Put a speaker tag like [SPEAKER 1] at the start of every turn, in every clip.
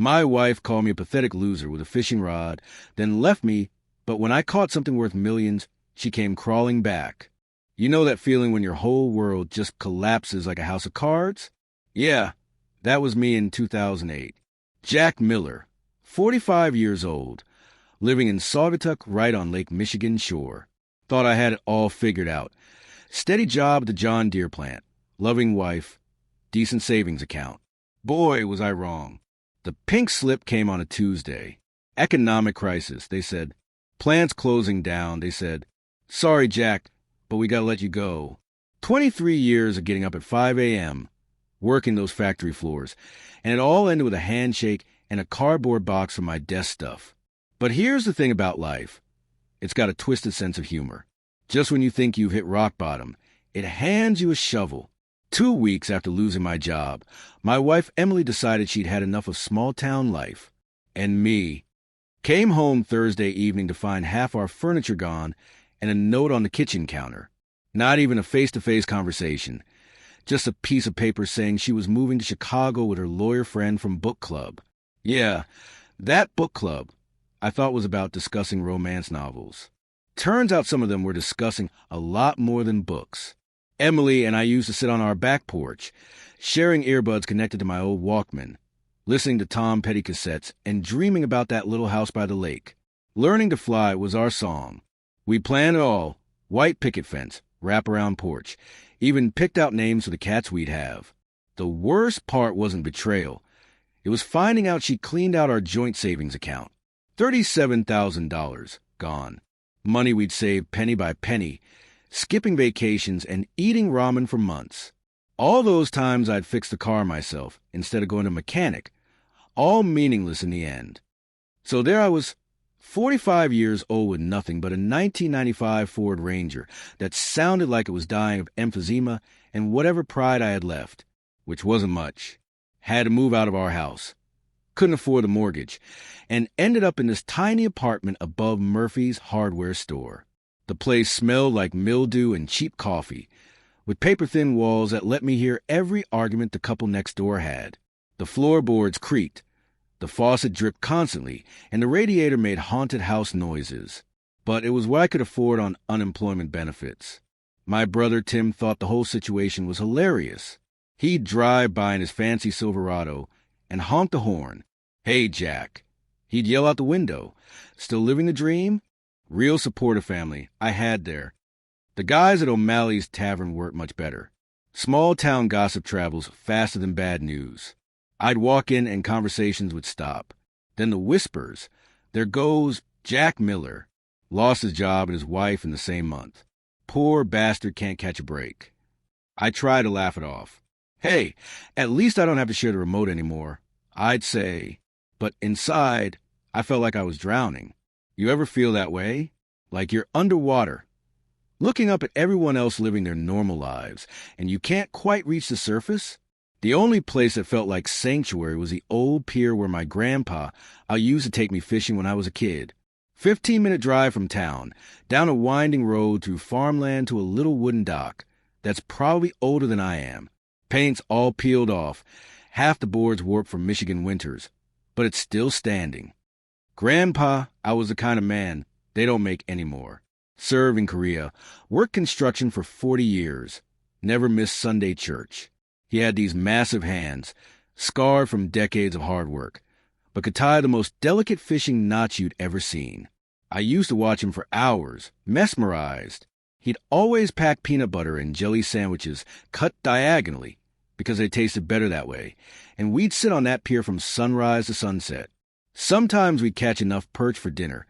[SPEAKER 1] My wife called me a pathetic loser with a fishing rod, then left me, but when I caught something worth millions, she came crawling back. You know that feeling when your whole world just collapses like a house of cards? Yeah, that was me in 2008. Jack Miller, 45 years old, living in Saugatuck right on Lake Michigan shore. Thought I had it all figured out. Steady job at the John Deere plant. Loving wife. Decent savings account. Boy, was I wrong. The pink slip came on a Tuesday. Economic crisis, they said. Plants closing down, they said. Sorry, Jack, but we gotta let you go. 23 years of getting up at 5 a.m., working those factory floors, and it all ended with a handshake and a cardboard box for my desk stuff. But here's the thing about life. It's got a twisted sense of humor. Just when you think you've hit rock bottom, it hands you a shovel. 2 weeks after losing my job, my wife Emily decided she'd had enough of small-town life. And me. Came home Thursday evening to find half our furniture gone and a note on the kitchen counter. Not even a face-to-face conversation. Just a piece of paper saying she was moving to Chicago with her lawyer friend from book club. Yeah, that book club I thought was about discussing romance novels. Turns out some of them were discussing a lot more than books. Emily and I used to sit on our back porch, sharing earbuds connected to my old Walkman, listening to Tom Petty cassettes and dreaming about that little house by the lake. Learning to Fly was our song. We planned it all. White picket fence, wraparound porch, even picked out names for the cats we'd have. The worst part wasn't betrayal. It was finding out she cleaned out our joint savings account. $37,000 gone. Money we'd saved penny by penny, skipping vacations and eating ramen for months. All those times I'd fix the car myself instead of going to a mechanic, all meaningless in the end. So there I was, 45 years old with nothing but a 1995 Ford Ranger that sounded like it was dying of emphysema and whatever pride I had left, which wasn't much. Had to move out of our house. Couldn't afford the mortgage, and ended up in this tiny apartment above Murphy's hardware store. The place smelled like mildew and cheap coffee, with paper-thin walls that let me hear every argument the couple next door had. The floorboards creaked, the faucet dripped constantly, and the radiator made haunted house noises. But it was what I could afford on unemployment benefits. My brother Tim thought the whole situation was hilarious. He'd drive by in his fancy Silverado and honk the horn. Hey, Jack. He'd yell out the window. Still living the dream? Real supportive family I had there. The guys at O'Malley's Tavern weren't much better. Small-town gossip travels faster than bad news. I'd walk in and conversations would stop. Then the whispers. There goes Jack Miller. Lost his job and his wife in the same month. Poor bastard can't catch a break. I try to laugh it off. Hey, at least I don't have to share the remote anymore, I'd say. But inside, I felt like I was drowning. You ever feel that way? Like you're underwater, looking up at everyone else living their normal lives, and you can't quite reach the surface? The only place that felt like sanctuary was the old pier where my grandpa used to take me fishing when I was a kid. 15-minute drive from town, down a winding road through farmland to a little wooden dock that's probably older than I am. Paint's all peeled off, half the boards warped from Michigan winters, but it's still standing. Grandpa, I was the kind of man they don't make anymore. Served in Korea, worked construction for 40 years, never missed Sunday church. He had these massive hands, scarred from decades of hard work, but could tie the most delicate fishing knots you'd ever seen. I used to watch him for hours, mesmerized. He'd always pack peanut butter and jelly sandwiches cut diagonally because they tasted better that way, and we'd sit on that pier from sunrise to sunset. Sometimes we'd catch enough perch for dinner.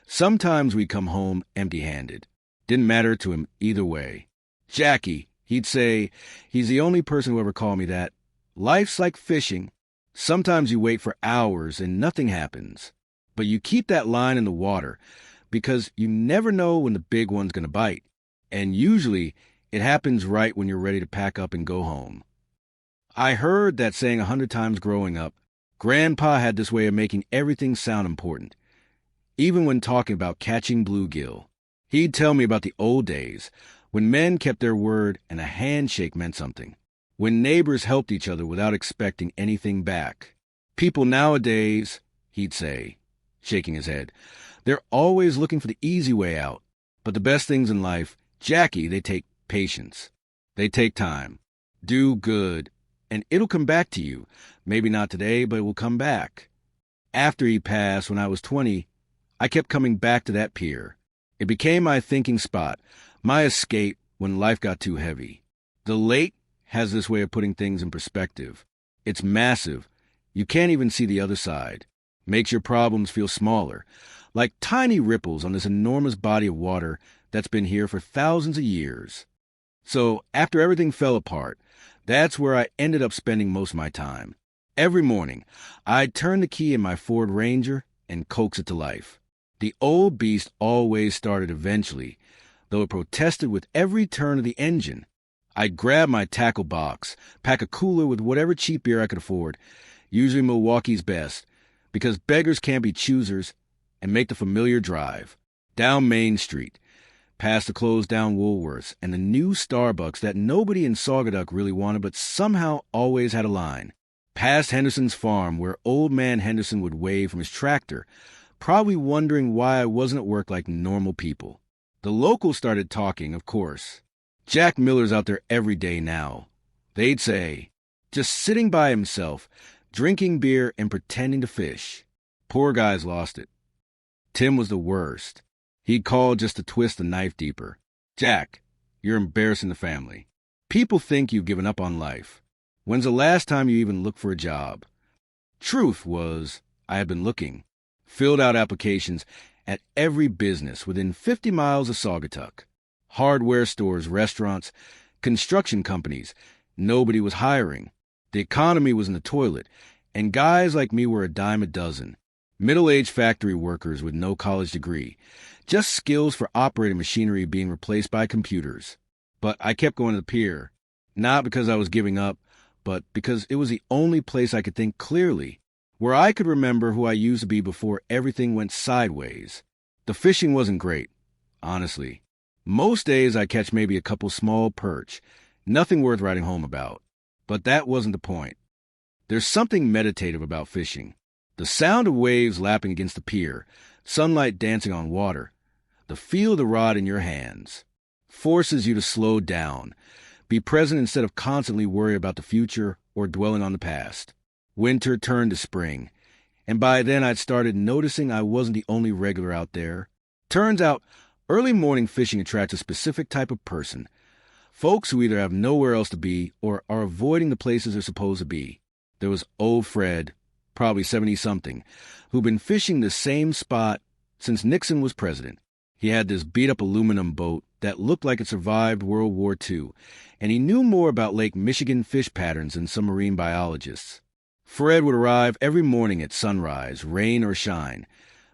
[SPEAKER 1] Sometimes we'd come home empty-handed. Didn't matter to him either way. Jackie, he'd say, he's the only person who ever called me that. Life's like fishing. Sometimes you wait for hours and nothing happens. But you keep that line in the water because you never know when the big one's going to bite. And usually it happens right when you're ready to pack up and go home. I heard that saying 100 times growing up. Grandpa had this way of making everything sound important, even when talking about catching bluegill. He'd tell me about the old days, when men kept their word and a handshake meant something, when neighbors helped each other without expecting anything back. People nowadays, he'd say, shaking his head, they're always looking for the easy way out. But the best things in life, Jackie, they take patience. They take time. Do good, and it'll come back to you. Maybe not today, but it will come back. After he passed, when I was 20, I kept coming back to that pier. It became my thinking spot, my escape when life got too heavy. The lake has this way of putting things in perspective. It's massive. You can't even see the other side. Makes your problems feel smaller, like tiny ripples on this enormous body of water that's been here for thousands of years. So after everything fell apart, that's where I ended up spending most of my time. Every morning, I'd turn the key in my Ford Ranger and coax it to life. The old beast always started eventually, though it protested with every turn of the engine. I'd grab my tackle box, pack a cooler with whatever cheap beer I could afford, usually Milwaukee's Best, because beggars can't be choosers, and make the familiar drive. Down Main Street, past the closed-down Woolworths and the new Starbucks that nobody in Saugatuck really wanted but somehow always had a line. Past Henderson's farm, where old man Henderson would wave from his tractor, probably wondering why I wasn't at work like normal people. The locals started talking, of course. Jack Miller's out there every day now. They'd say, just sitting by himself, drinking beer and pretending to fish. Poor guy's lost it. Tim was the worst. He'd call just to twist the knife deeper. Jack, you're embarrassing the family. People think you've given up on life. When's the last time you even looked for a job? Truth was, I had been looking. Filled out applications at every business within 50 miles of Saugatuck. Hardware stores, restaurants, construction companies. Nobody was hiring. The economy was in the toilet, and guys like me were a dime a dozen. Middle-aged factory workers with no college degree. Just skills for operating machinery being replaced by computers. But I kept going to the pier, not because I was giving up, but because it was the only place I could think clearly, where I could remember who I used to be before everything went sideways. The fishing wasn't great, honestly. Most days I catch maybe a couple small perch, nothing worth writing home about. But that wasn't the point. There's something meditative about fishing. The sound of waves lapping against the pier, sunlight dancing on water, the feel of the rod in your hands, forces you to slow down, be present instead of constantly worry about the future or dwelling on the past. Winter turned to spring, and by then I'd started noticing I wasn't the only regular out there. Turns out, early morning fishing attracts a specific type of person. Folks who either have nowhere else to be or are avoiding the places they're supposed to be. There was old Fred, probably 70-something, who'd been fishing the same spot since Nixon was president. He had this beat-up aluminum boat that looked like it survived World War II, and he knew more about Lake Michigan fish patterns than some marine biologists. Fred would arrive every morning at sunrise, rain or shine,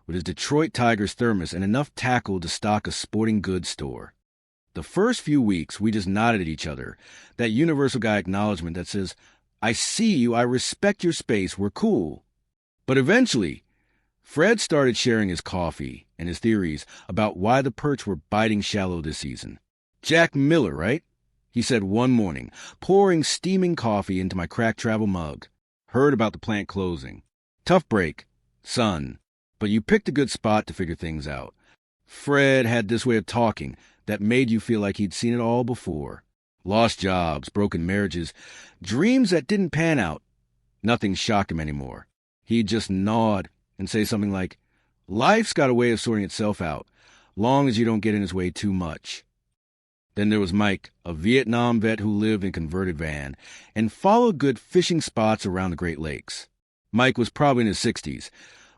[SPEAKER 1] with his Detroit Tigers thermos and enough tackle to stock a sporting goods store. The first few weeks, we just nodded at each other, that universal guy acknowledgement that says, I see you, I respect your space, we're cool. But eventually, Fred started sharing his coffee and his theories about why the perch were biting shallow this season. Jack Miller, right? He said one morning, pouring steaming coffee into my cracked travel mug. Heard about the plant closing. Tough break, son, but you picked a good spot to figure things out. Fred had this way of talking that made you feel like he'd seen it all before. Lost jobs, broken marriages, dreams that didn't pan out. Nothing shocked him anymore. He'd just nod and say something like, life's got a way of sorting itself out, long as you don't get in his way too much. Then there was Mike, a Vietnam vet who lived in a converted van and followed good fishing spots around the Great Lakes. Mike was probably in his 60s,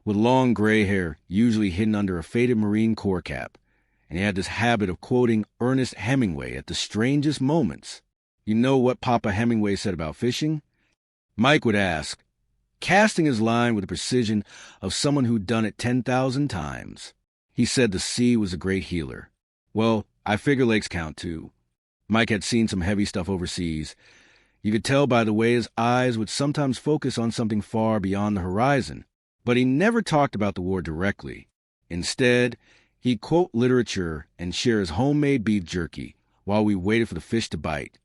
[SPEAKER 1] with long gray hair usually hidden under a faded Marine Corps cap, and he had this habit of quoting Ernest Hemingway at the strangest moments. You know what Papa Hemingway said about fishing? Mike would ask, casting his line with the precision of someone who'd done it 10,000 times. He said the sea was a great healer. Well, I figure lakes count too. Mike had seen some heavy stuff overseas. You could tell by the way his eyes would sometimes focus on something far beyond the horizon. But he never talked about the war directly. Instead, he'd quote literature and share his homemade beef jerky while we waited for the fish to bite.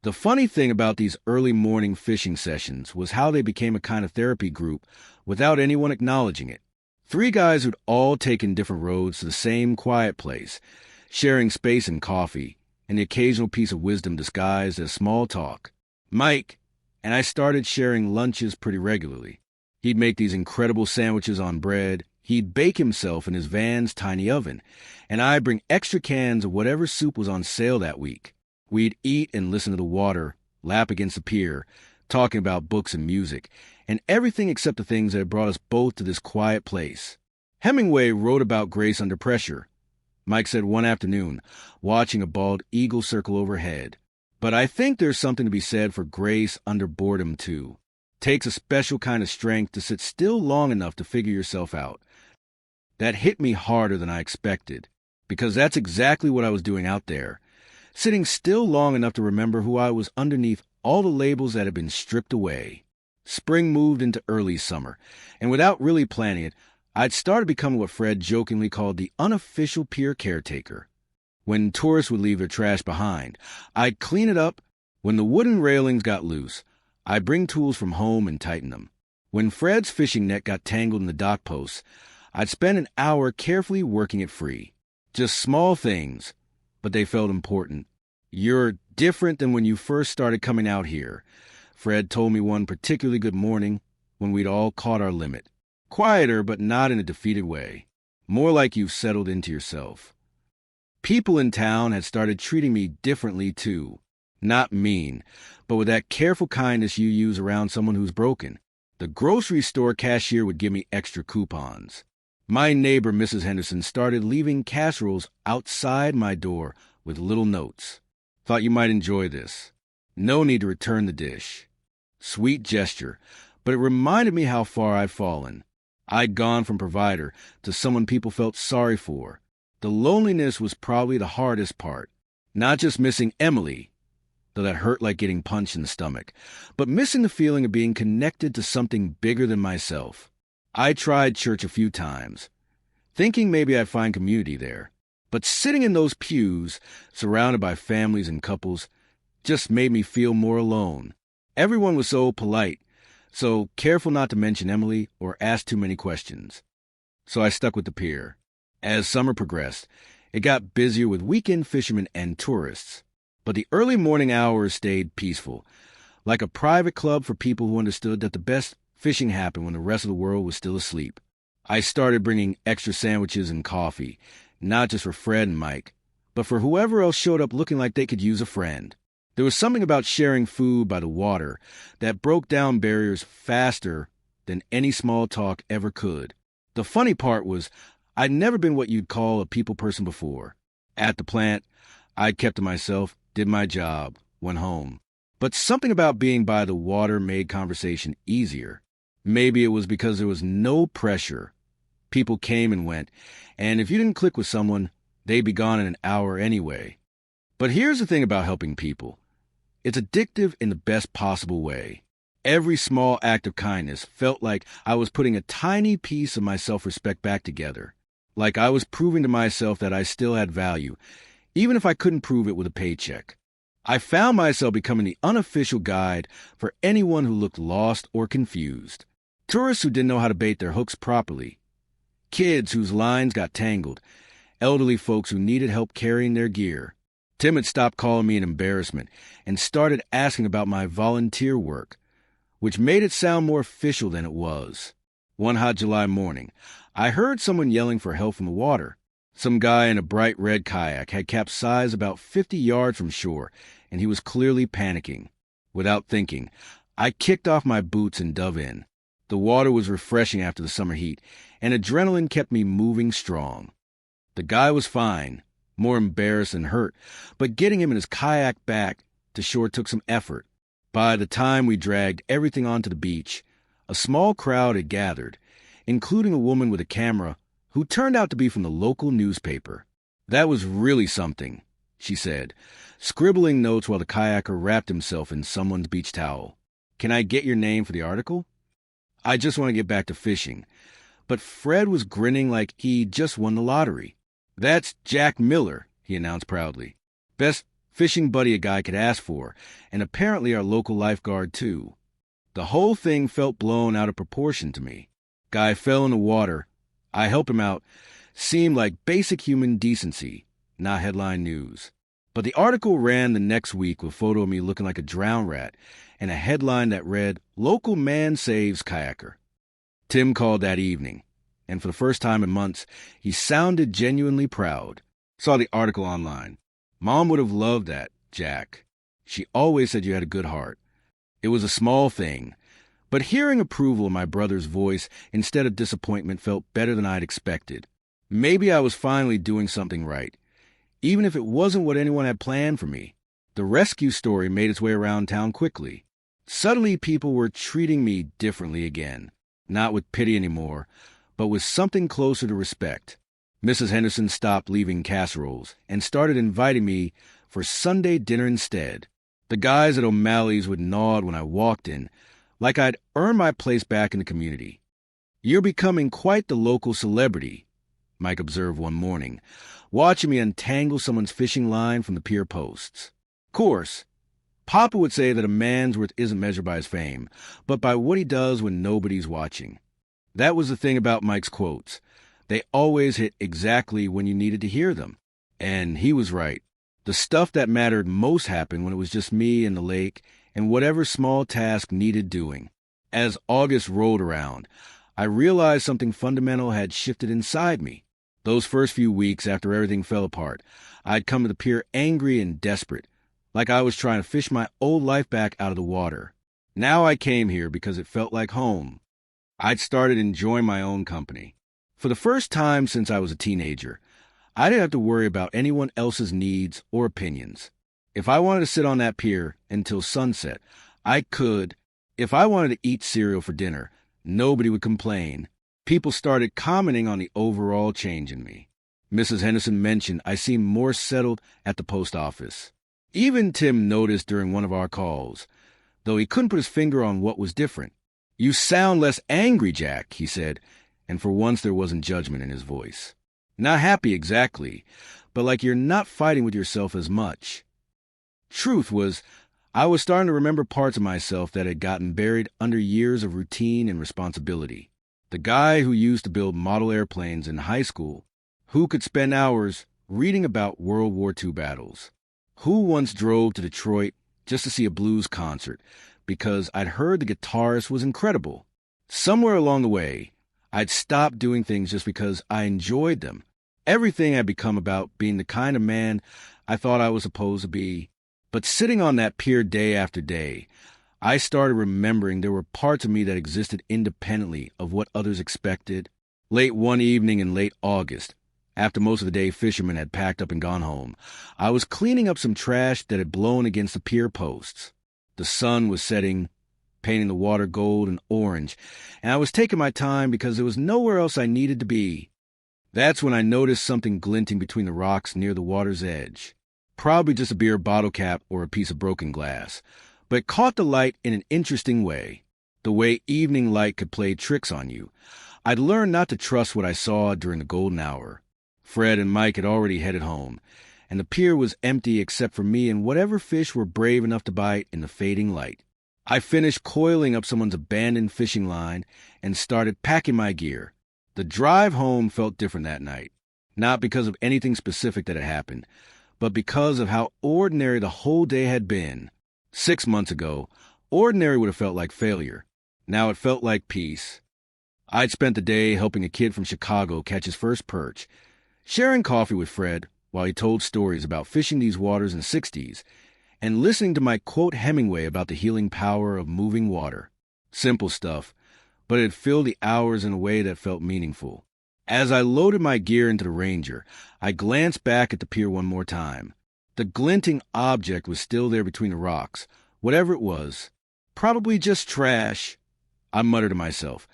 [SPEAKER 1] The funny thing about these early morning fishing sessions was how they became a kind of therapy group without anyone acknowledging it. Three guys who'd all taken different roads to the same quiet place, sharing space and coffee, and the occasional piece of wisdom disguised as small talk. Mike and I started sharing lunches pretty regularly. He'd make these incredible sandwiches on bread. He'd bake himself in his van's tiny oven, and I'd bring extra cans of whatever soup was on sale that week. We'd eat and listen to the water lap against the pier, talking about books and music, and everything except the things that had brought us both to this quiet place. Hemingway wrote about grace under pressure, Mike said one afternoon, watching a bald eagle circle overhead. But I think there's something to be said for grace under boredom, too. Takes a special kind of strength to sit still long enough to figure yourself out. That hit me harder than I expected, because that's exactly what I was doing out there, sitting still long enough to remember who I was underneath all the labels that had been stripped away. Spring moved into early summer, and without really planning it, I'd started becoming what Fred jokingly called the unofficial pier caretaker. When tourists would leave their trash behind, I'd clean it up. When the wooden railings got loose, I'd bring tools from home and tighten them. When Fred's fishing net got tangled in the dock posts, I'd spend an hour carefully working it free. Just small things, but they felt important. "You're different than when you first started coming out here," Fred told me one particularly good morning when we'd all caught our limit. "Quieter, but not in a defeated way. More like you've settled into yourself." People in town had started treating me differently, too. Not mean, but with that careful kindness you use around someone who's broken. The grocery store cashier would give me extra coupons. My neighbor, Mrs. Henderson, started leaving casseroles outside my door with little notes. "Thought you might enjoy this. No need to return the dish." Sweet gesture, but it reminded me how far I'd fallen. I'd gone from provider to someone people felt sorry for. The loneliness was probably the hardest part. Not just missing Emily, though that hurt like getting punched in the stomach, but missing the feeling of being connected to something bigger than myself. I tried church a few times, thinking maybe I'd find community there. But sitting in those pews, surrounded by families and couples, just made me feel more alone. Everyone was so polite, so careful not to mention Emily or ask too many questions. So I stuck with the pier. As summer progressed, it got busier with weekend fishermen and tourists. But the early morning hours stayed peaceful, like a private club for people who understood that the best fishing happened when the rest of the world was still asleep. I started bringing extra sandwiches and coffee, not just for Fred and Mike, but for whoever else showed up looking like they could use a friend. There was something about sharing food by the water that broke down barriers faster than any small talk ever could. The funny part was I'd never been what you'd call a people person before. At the plant, I'd kept to myself, did my job, went home. But something about being by the water made conversation easier. Maybe it was because there was no pressure. People came and went, and if you didn't click with someone, they'd be gone in an hour anyway. But here's the thing about helping people. It's addictive in the best possible way. Every small act of kindness felt like I was putting a tiny piece of my self-respect back together. Like I was proving to myself that I still had value, even if I couldn't prove it with a paycheck. I found myself becoming the unofficial guide for anyone who looked lost or confused. Tourists who didn't know how to bait their hooks properly. Kids whose lines got tangled. Elderly folks who needed help carrying their gear. Tim had stopped calling me an embarrassment and started asking about my volunteer work, which made it sound more official than it was. One hot July morning, I heard someone yelling for help from the water. Some guy in a bright red kayak had capsized about 50 yards from shore, and he was clearly panicking. Without thinking, I kicked off my boots and dove in. The water was refreshing after the summer heat, and adrenaline kept me moving strong. The guy was fine, more embarrassed than hurt, but getting him in his kayak back to shore took some effort. By the time we dragged everything onto the beach, a small crowd had gathered, including a woman with a camera who turned out to be from the local newspaper. "That was really something," she said, scribbling notes while the kayaker wrapped himself in someone's beach towel. "Can I get your name for the article? I just want to get back to fishing." But Fred was grinning like he just won the lottery. "That's Jack Miller," he announced proudly. "Best fishing buddy a guy could ask for, and apparently our local lifeguard too. The whole thing felt blown out of proportion to me. Guy fell in the water. I helped him out. Seemed like basic human decency, not headline news. But the article ran the next week with a photo of me looking like a drowned rat and a headline that read, "Local man saves kayaker." Tim called that evening, and for the first time in months, he sounded genuinely proud. Saw the article online. Mom would have loved that, Jack. She always said you had a good heart. It was a small thing, but hearing approval in my brother's voice instead of disappointment felt better than I'd expected. Maybe I was finally doing something right, even if it wasn't what anyone had planned for me. The rescue story made its way around town quickly. Suddenly, people were treating me differently again, not with pity anymore, but with something closer to respect. Mrs. Henderson stopped leaving casseroles and started inviting me for Sunday dinner instead. The guys at O'Malley's would nod when I walked in, like I'd earned my place back in the community. "You're becoming quite the local celebrity," Mike observed one morning, watching me untangle someone's fishing line from the pier posts. Of course, Papa would say that a man's worth isn't measured by his fame, but by what he does when nobody's watching. That was the thing about Mike's quotes. They always hit exactly when you needed to hear them. And he was right. The stuff that mattered most happened when it was just me and the lake and whatever small task needed doing. As August rolled around, I realized something fundamental had shifted inside me. Those first few weeks after everything fell apart, I'd come to the pier angry and desperate, like I was trying to fish my old life back out of the water. Now I came here because it felt like home. I'd started enjoying my own company. For the first time since I was a teenager, I didn't have to worry about anyone else's needs or opinions. If I wanted to sit on that pier until sunset, I could. If I wanted to eat cereal for dinner, nobody would complain. People started commenting on the overall change in me. Mrs. Henderson mentioned I seemed more settled at the post office. Even Tim noticed during one of our calls, though he couldn't put his finger on what was different. "You sound less angry, Jack," he said, and for once there wasn't judgment in his voice. "Not happy exactly, but like you're not fighting with yourself as much." Truth was, I was starting to remember parts of myself that had gotten buried under years of routine and responsibility. The guy who used to build model airplanes in high school, who could spend hours reading about World War II battles, who once drove to Detroit just to see a blues concert because I'd heard the guitarist was incredible. Somewhere along the way, I'd stopped doing things just because I enjoyed them. Everything had become about being the kind of man I thought I was supposed to be. But sitting on that pier day after day, I started remembering there were parts of me that existed independently of what others expected. Late one evening in late August, after most of the day fishermen had packed up and gone home, I was cleaning up some trash that had blown against the pier posts. The sun was setting, painting the water gold and orange, and I was taking my time because there was nowhere else I needed to be. That's when I noticed something glinting between the rocks near the water's edge. Probably just a beer bottle cap or a piece of broken glass, but it caught the light in an interesting way. The way evening light could play tricks on you. I'd learned not to trust what I saw during the golden hour. Fred and Mike had already headed home, and the pier was empty except for me and whatever fish were brave enough to bite in the fading light. I finished coiling up someone's abandoned fishing line and started packing my gear. The drive home felt different that night, not because of anything specific that had happened, but because of how ordinary the whole day had been. 6 months ago, ordinary would have felt like failure. Now it felt like peace. I'd spent the day helping a kid from Chicago catch his first perch, sharing coffee with Fred while he told stories about fishing these waters in the 60s, and listening to my quote Hemingway about the healing power of moving water. Simple stuff, but it filled the hours in a way that felt meaningful. As I loaded my gear into the Ranger, I glanced back at the pier one more time. The glinting object was still there between the rocks, whatever it was. Probably just trash, I muttered to myself,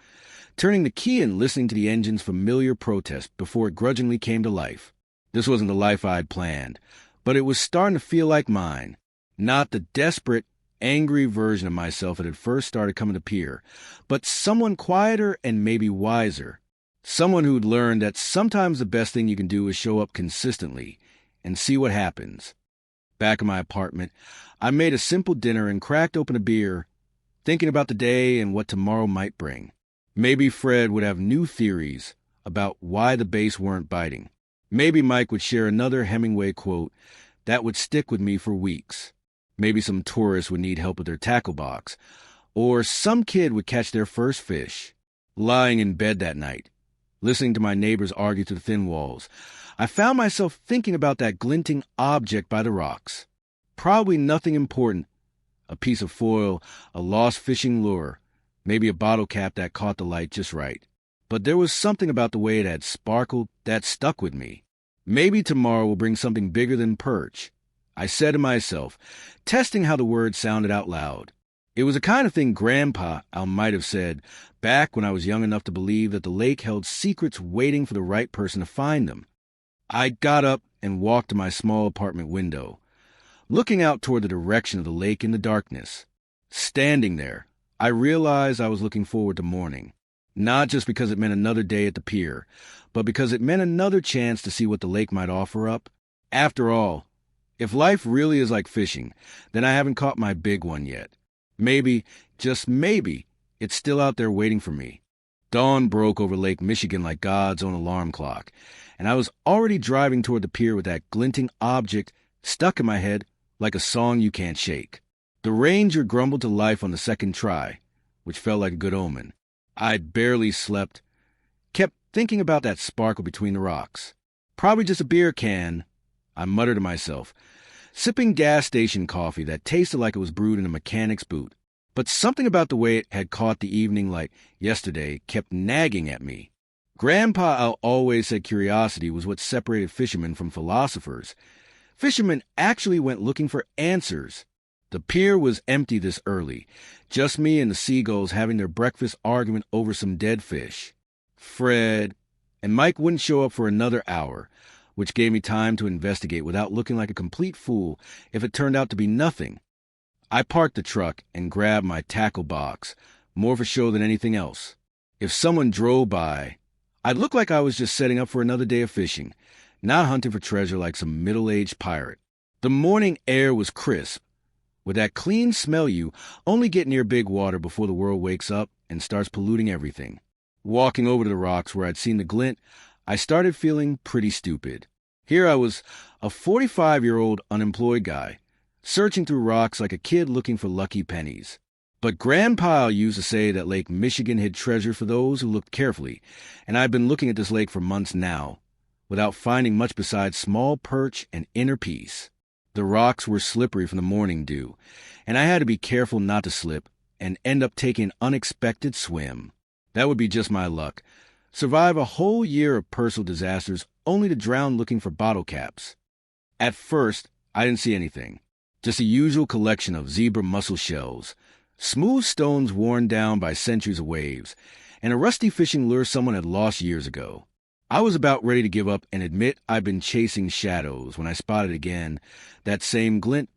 [SPEAKER 1] turning the key and listening to the engine's familiar protest before it grudgingly came to life. This wasn't the life I'd planned, but it was starting to feel like mine. Not the desperate, angry version of myself that had first started coming to pier, but someone quieter and maybe wiser. Someone who'd learned that sometimes the best thing you can do is show up consistently and see what happens. Back in my apartment, I made a simple dinner and cracked open a beer, thinking about the day and what tomorrow might bring. Maybe Fred would have new theories about why the bass weren't biting. Maybe Mike would share another Hemingway quote that would stick with me for weeks. Maybe some tourists would need help with their tackle box, or some kid would catch their first fish. Lying in bed that night, listening to my neighbors argue through the thin walls, I found myself thinking about that glinting object by the rocks. Probably nothing important. A piece of foil, a lost fishing lure, maybe a bottle cap that caught the light just right. But there was something about the way it had sparkled that stuck with me. Maybe tomorrow will bring something bigger than perch, I said to myself, testing how the words sounded out loud. It was the kind of thing Grandpa might have said back when I was young enough to believe that the lake held secrets waiting for the right person to find them. I got up and walked to my small apartment window, looking out toward the direction of the lake in the darkness. Standing there, I realized I was looking forward to morning, not just because it meant another day at the pier, but because it meant another chance to see what the lake might offer up. After all, if life really is like fishing, then I haven't caught my big one yet. Maybe, just maybe, it's still out there waiting for me. Dawn broke over Lake Michigan like God's own alarm clock, and I was already driving toward the pier with that glinting object stuck in my head like a song you can't shake. The ranger grumbled to life on the second try, which felt like a good omen. I'd barely slept, kept thinking about that sparkle between the rocks. Probably just a beer can, I muttered to myself, sipping gas station coffee that tasted like it was brewed in a mechanic's boot. But something about the way it had caught the evening like yesterday kept nagging at me. Grandpa always said curiosity was what separated fishermen from philosophers. Fishermen actually went looking for answers. The pier was empty this early, just me and the seagulls having their breakfast argument over some dead fish. Fred and Mike wouldn't show up for another hour, which gave me time to investigate without looking like a complete fool if it turned out to be nothing. I parked the truck and grabbed my tackle box, more for show than anything else. If someone drove by, I'd look like I was just setting up for another day of fishing, not hunting for treasure like some middle-aged pirate. The morning air was crisp, with that clean smell you only get near big water before the world wakes up and starts polluting everything. Walking over to the rocks where I'd seen the glint, I started feeling pretty stupid. Here I was, a 45-year-old unemployed guy, searching through rocks like a kid looking for lucky pennies. But Grandpa used to say that Lake Michigan hid treasure for those who looked carefully, and I've been looking at this lake for months now, without finding much besides small perch and inner peace. The rocks were slippery from the morning dew, and I had to be careful not to slip and end up taking an unexpected swim. That would be just my luck. Survive a whole year of personal disasters only to drown looking for bottle caps. At first, I didn't see anything. Just a usual collection of zebra mussel shells, smooth stones worn down by centuries of waves, and a rusty fishing lure someone had lost years ago. I was about ready to give up and admit I'd been chasing shadows when I spotted again that same glint,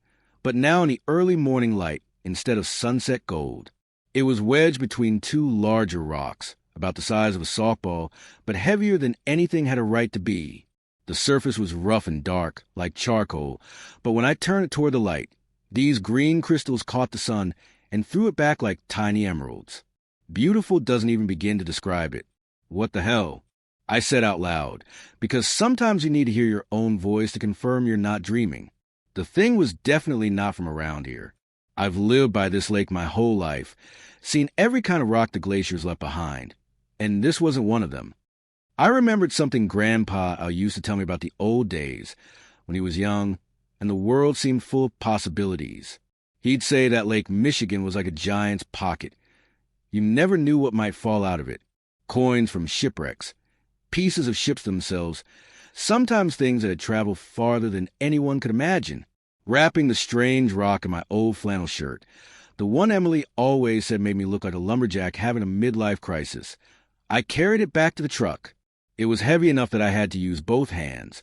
[SPEAKER 1] but now in the early morning light instead of sunset gold. It was wedged between two larger rocks, about the size of a softball, but heavier than anything had a right to be. The surface was rough and dark, like charcoal, but when I turned it toward the light, these green crystals caught the sun and threw it back like tiny emeralds. Beautiful doesn't even begin to describe it. What the hell? I said out loud, because sometimes you need to hear your own voice to confirm you're not dreaming. The thing was definitely not from around here. I've lived by this lake my whole life, seen every kind of rock the glaciers left behind, and this wasn't one of them. I remembered something Grandpa used to tell me about the old days, when he was young, and the world seemed full of possibilities. He'd say that Lake Michigan was like a giant's pocket. You never knew what might fall out of it. Coins from shipwrecks, pieces of ships themselves, sometimes things that had traveled farther than anyone could imagine. Wrapping the strange rock in my old flannel shirt, the one Emily always said made me look like a lumberjack having a midlife crisis, I carried it back to the truck. It was heavy enough that I had to use both hands,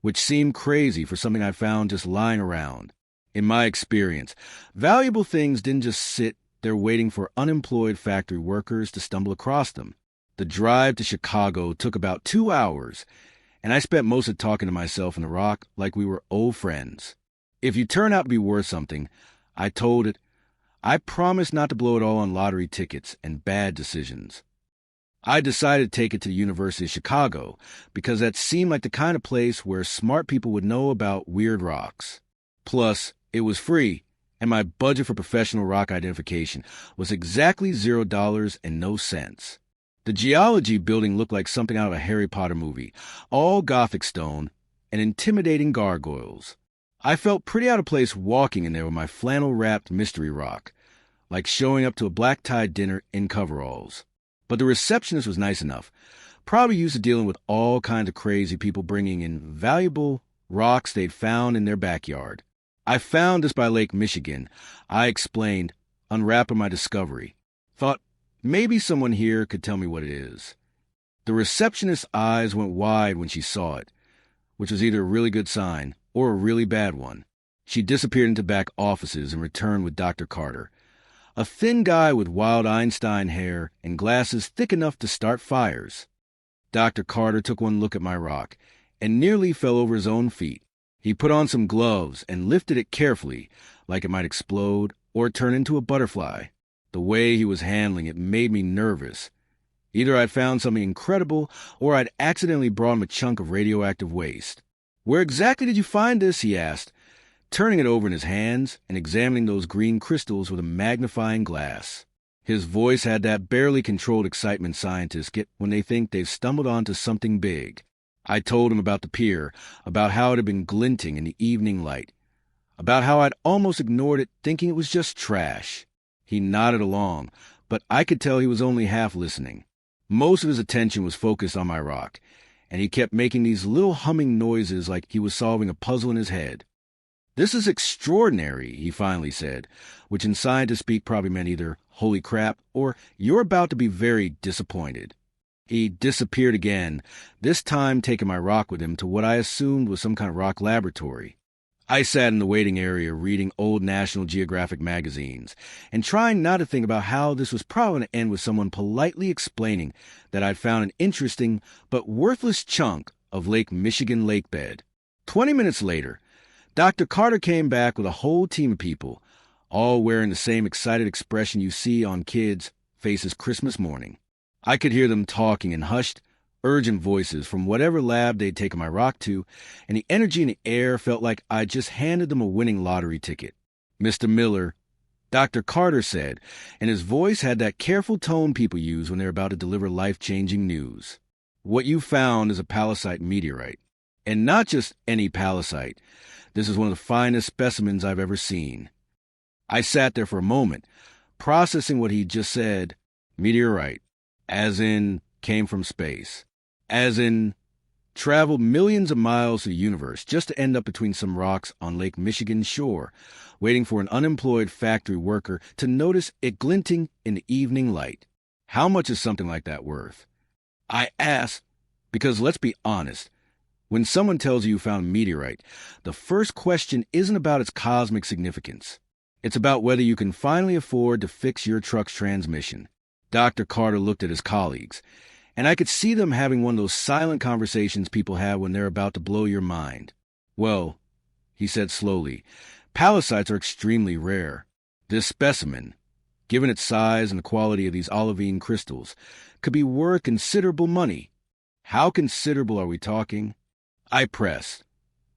[SPEAKER 1] which seemed crazy for something I found just lying around. In my experience, valuable things didn't just sit there waiting for unemployed factory workers to stumble across them. The drive to Chicago took about 2 hours, and I spent most of it talking to myself in the rock like we were old friends. If you turn out to be worth something, I told it, I promise not to blow it all on lottery tickets and bad decisions. I decided to take it to the University of Chicago because that seemed like the kind of place where smart people would know about weird rocks. Plus, it was free, and my budget for professional rock identification was exactly $0 and no cents. The geology building looked like something out of a Harry Potter movie, all Gothic stone and intimidating gargoyles. I felt pretty out of place walking in there with my flannel-wrapped mystery rock, like showing up to a black-tie dinner in coveralls. But the receptionist was nice enough, probably used to dealing with all kinds of crazy people bringing in valuable rocks they'd found in their backyard. I found this by Lake Michigan, I explained, unwrapping my discovery. Thought maybe someone here could tell me what it is. The receptionist's eyes went wide when she saw it, which was either a really good sign or a really bad one. She disappeared into back offices and returned with Dr. Carter, a thin guy with wild Einstein hair and glasses thick enough to start fires. Dr. Carter took one look at my rock and nearly fell over his own feet. He put on some gloves and lifted it carefully, like it might explode or turn into a butterfly. The way he was handling it made me nervous. Either I'd found something incredible or I'd accidentally brought him a chunk of radioactive waste. "Where exactly did you find this?" he asked, turning it over in his hands and examining those green crystals with a magnifying glass. His voice had that barely controlled excitement scientists get when they think they've stumbled onto something big. I told him about the pier, about how it had been glinting in the evening light, about how I'd almost ignored it thinking it was just trash. He nodded along, but I could tell he was only half listening. Most of his attention was focused on my rock, and he kept making these little humming noises like he was solving a puzzle in his head. "This is extraordinary," he finally said, which in scientist speak probably meant either "holy crap" or "you're about to be very disappointed." He disappeared again, this time taking my rock with him to what I assumed was some kind of rock laboratory. I sat in the waiting area reading old National Geographic magazines and trying not to think about how this was probably going to end with someone politely explaining that I'd found an interesting but worthless chunk of Lake Michigan lakebed. 20 minutes later, Dr. Carter came back with a whole team of people, all wearing the same excited expression you see on kids' faces Christmas morning. I could hear them talking in hushed, urgent voices from whatever lab they'd taken my rock to, and the energy in the air felt like I'd just handed them a winning lottery ticket. "Mr. Miller," Dr. Carter said, and his voice had that careful tone people use when they're about to deliver life-changing news. "What you found is a palisite meteorite. And not just any palisite. This is one of the finest specimens I've ever seen." I sat there for a moment, processing what he'd just said. Meteorite. As in, came from space. As in, traveled millions of miles through the universe just to end up between some rocks on Lake Michigan's shore, waiting for an unemployed factory worker to notice it glinting in the evening light. How much is something like that worth? I asked, because let's be honest, when someone tells you found a meteorite, the first question isn't about its cosmic significance. It's about whether you can finally afford to fix your truck's transmission. Dr. Carter looked at his colleagues, and I could see them having one of those silent conversations people have when they're about to blow your mind. "Well," he said slowly, "palisites are extremely rare. This specimen, given its size and the quality of these olivine crystals, could be worth considerable money." How considerable are we talking? I pressed,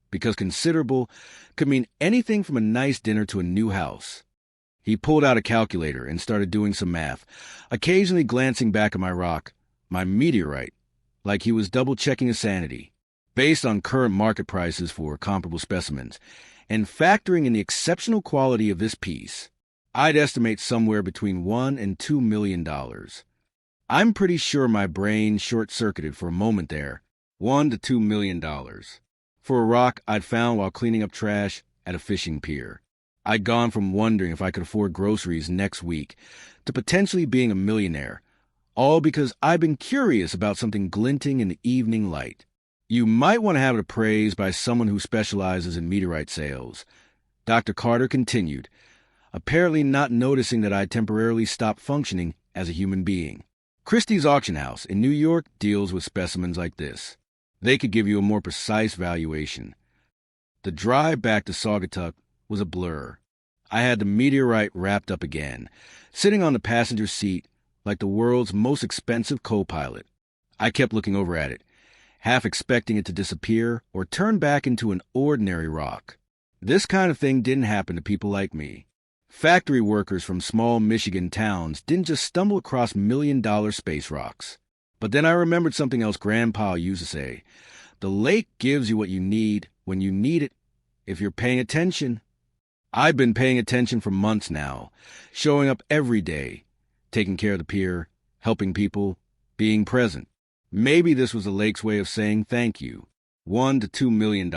[SPEAKER 1] because considerable could mean anything from a nice dinner to a new house. He pulled out a calculator and started doing some math, occasionally glancing back at my rock, my meteorite, like he was double-checking his sanity. Based on current market prices for comparable specimens, and factoring in the exceptional quality of this piece, I'd estimate somewhere between $1 and $2 million. I'm pretty sure my brain short-circuited for a moment there. $1 to $2 million. For a rock I'd found while cleaning up trash at a fishing pier. I'd gone from wondering if I could afford groceries next week to potentially being a millionaire, all because I'd been curious about something glinting in the evening light. You might want to have it appraised by someone who specializes in meteorite sales. Dr. Carter continued, apparently not noticing that I'd temporarily stopped functioning as a human being. Christie's Auction House in New York deals with specimens like this. They could give you a more precise valuation. The drive back to Saugatuck was a blur. I had the meteorite wrapped up again, sitting on the passenger seat like the world's most expensive co-pilot. I kept looking over at it, half expecting it to disappear or turn back into an ordinary rock. This kind of thing didn't happen to people like me. Factory workers from small Michigan towns didn't just stumble across million-dollar space rocks. But then I remembered something else Grandpa used to say. The lake gives you what you need when you need it, if you're paying attention. I've been paying attention for months now, showing up every day, taking care of the pier, helping people, being present. Maybe this was the lake's way of saying thank you. $1 to $2 million.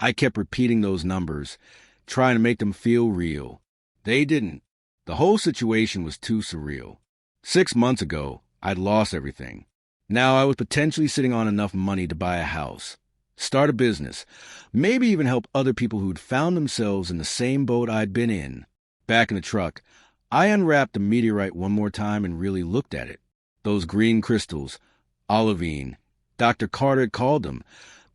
[SPEAKER 1] I kept repeating those numbers, trying to make them feel real. They didn't. The whole situation was too surreal. 6 months ago, I'd lost everything. Now I was potentially sitting on enough money to buy a house, start a business, maybe even help other people who'd found themselves in the same boat I'd been in. Back in the truck, I unwrapped the meteorite one more time and really looked at it. Those green crystals, olivine, Dr. Carter had called them,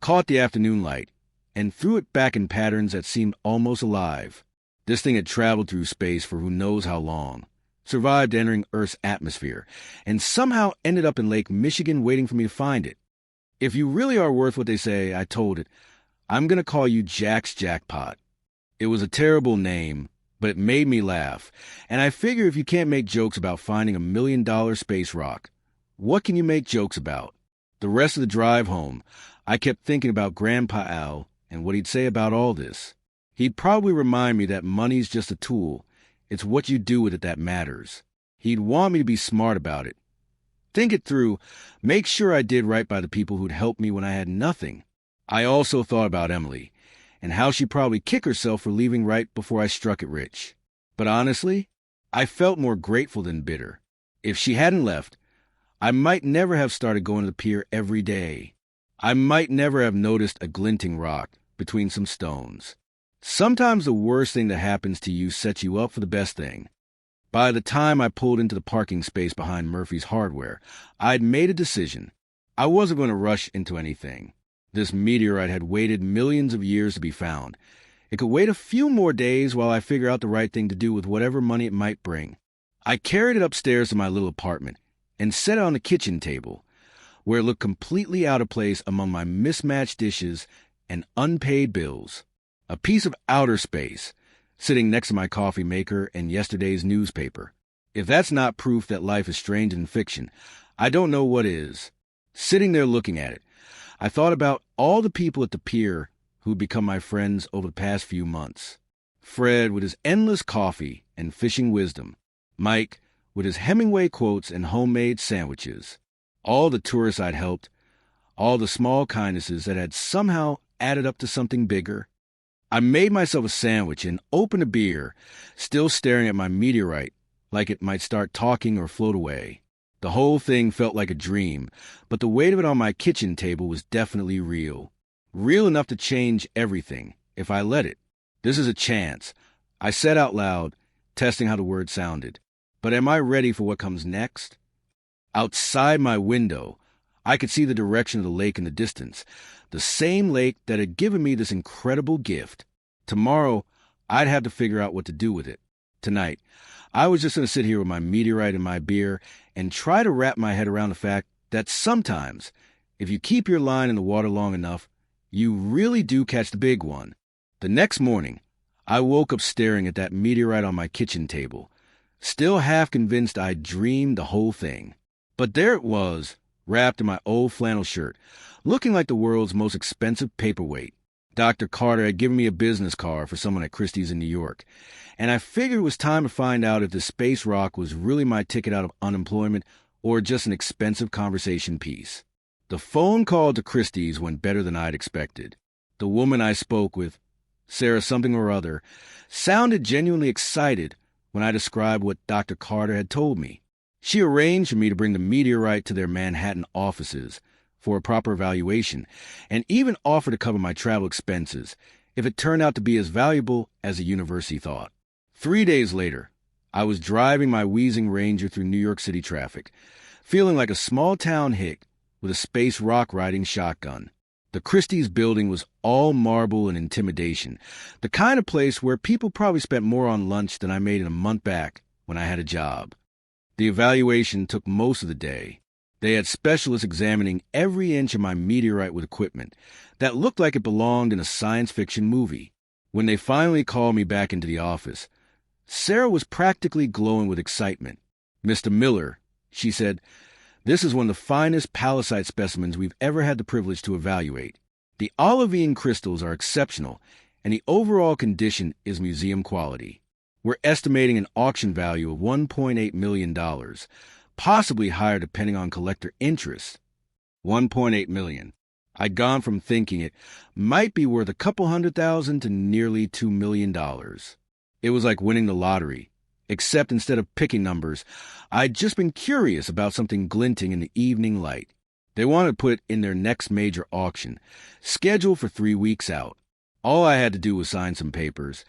[SPEAKER 1] caught the afternoon light, and threw it back in patterns that seemed almost alive. This thing had traveled through space for who knows how long, survived entering Earth's atmosphere, and somehow ended up in Lake Michigan waiting for me to find it. If you really are worth what they say, I told it, I'm going to call you Jack's Jackpot. It was a terrible name, but it made me laugh, and I figure if you can't make jokes about finding $1 million space rock, what can you make jokes about? The rest of the drive home, I kept thinking about Grandpa Al and what he'd say about all this. He'd probably remind me that money's just a tool. It's what you do with it that matters. He'd want me to be smart about it. Think it through, make sure I did right by the people who'd helped me when I had nothing. I also thought about Emily, and how she'd probably kick herself for leaving right before I struck it rich. But honestly, I felt more grateful than bitter. If she hadn't left, I might never have started going to the pier every day. I might never have noticed a glinting rock between some stones. Sometimes the worst thing that happens to you sets you up for the best thing. By the time I pulled into the parking space behind Murphy's Hardware, I'd made a decision. I wasn't going to rush into anything. This meteorite had waited millions of years to be found. It could wait a few more days while I figure out the right thing to do with whatever money it might bring. I carried it upstairs to my little apartment and set it on the kitchen table, where it looked completely out of place among my mismatched dishes and unpaid bills. A piece of outer space, sitting next to my coffee maker and yesterday's newspaper. If that's not proof that life is strange in fiction, I don't know what is. Sitting there looking at it, I thought about all the people at the pier who'd become my friends over the past few months. Fred with his endless coffee and fishing wisdom. Mike with his Hemingway quotes and homemade sandwiches. All the tourists I'd helped. All the small kindnesses that had somehow added up to something bigger. I made myself a sandwich and opened a beer, still staring at my meteorite like it might start talking or float away. The whole thing felt like a dream, but the weight of it on my kitchen table was definitely real. Real enough to change everything, if I let it. This is a chance. I said out loud, testing how the word sounded. But am I ready for what comes next? Outside my window, I could see the direction of the lake in the distance, the same lake that had given me this incredible gift. Tomorrow, I'd have to figure out what to do with it. Tonight, I was just going to sit here with my meteorite and my beer and try to wrap my head around the fact that sometimes, if you keep your line in the water long enough, you really do catch the big one. The next morning, I woke up staring at that meteorite on my kitchen table, still half convinced I'd dreamed the whole thing. But there it was, wrapped in my old flannel shirt, looking like the world's most expensive paperweight. Dr. Carter had given me a business card for someone at Christie's in New York, and I figured it was time to find out if the space rock was really my ticket out of unemployment or just an expensive conversation piece. The phone call to Christie's went better than I'd expected. The woman I spoke with, Sarah something or other, sounded genuinely excited when I described what Dr. Carter had told me. She arranged for me to bring the meteorite to their Manhattan offices for a proper evaluation, and even offered to cover my travel expenses if it turned out to be as valuable as the university thought. 3 days later, I was driving my wheezing Ranger through New York City traffic, feeling like a small-town hick with a space rock riding shotgun. The Christie's building was all marble and intimidation, the kind of place where people probably spent more on lunch than I made in a month back when I had a job. The evaluation took most of the day. They had specialists examining every inch of my meteorite with equipment that looked like it belonged in a science fiction movie. When they finally called me back into the office, Sarah was practically glowing with excitement. "Mr. Miller," she said, "this is one of the finest palisite specimens we've ever had the privilege to evaluate. The olivine crystals are exceptional, and the overall condition is museum quality. We're estimating an auction value of $1.8 million, possibly higher depending on collector interest." $1.8 million. I'd gone from thinking it might be worth a couple $100,000 to nearly $2 million. It was like winning the lottery, except instead of picking numbers, I'd just been curious about something glinting in the evening light. They wanted to put it in their next major auction, scheduled for 3 weeks out. All I had to do was sign some papers,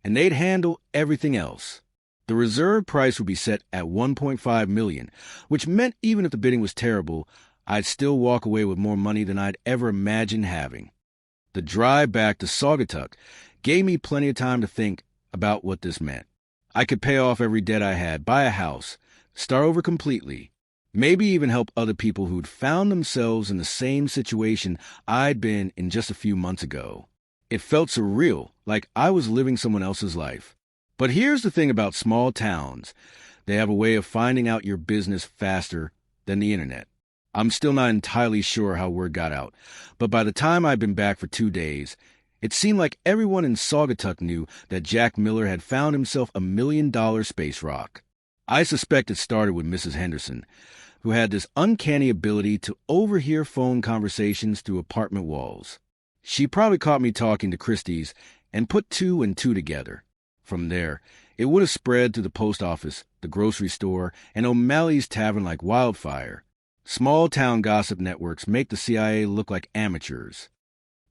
[SPEAKER 1] and they'd handle everything else. The reserve price would be set at $1.5 million, which meant even if the bidding was terrible, I'd still walk away with more money than I'd ever imagined having. The drive back to Saugatuck gave me plenty of time to think about what this meant. I could pay off every debt I had, buy a house, start over completely, maybe even help other people who'd found themselves in the same situation I'd been in just a few months ago. It felt surreal, like I was living someone else's life. But here's the thing about small towns. They have a way of finding out your business faster than the internet. I'm still not entirely sure how word got out, but by the time I'd been back for 2 days, it seemed like everyone in Saugatuck knew that Jack Miller had found himself $1 million space rock. I suspect it started with Mrs. Henderson, who had this uncanny ability to overhear phone conversations through apartment walls. She probably caught me talking to Christie's and put 2 and 2 together. From there, it would have spread through the post office, the grocery store, and O'Malley's Tavern like wildfire. Small-town gossip networks make the CIA look like amateurs.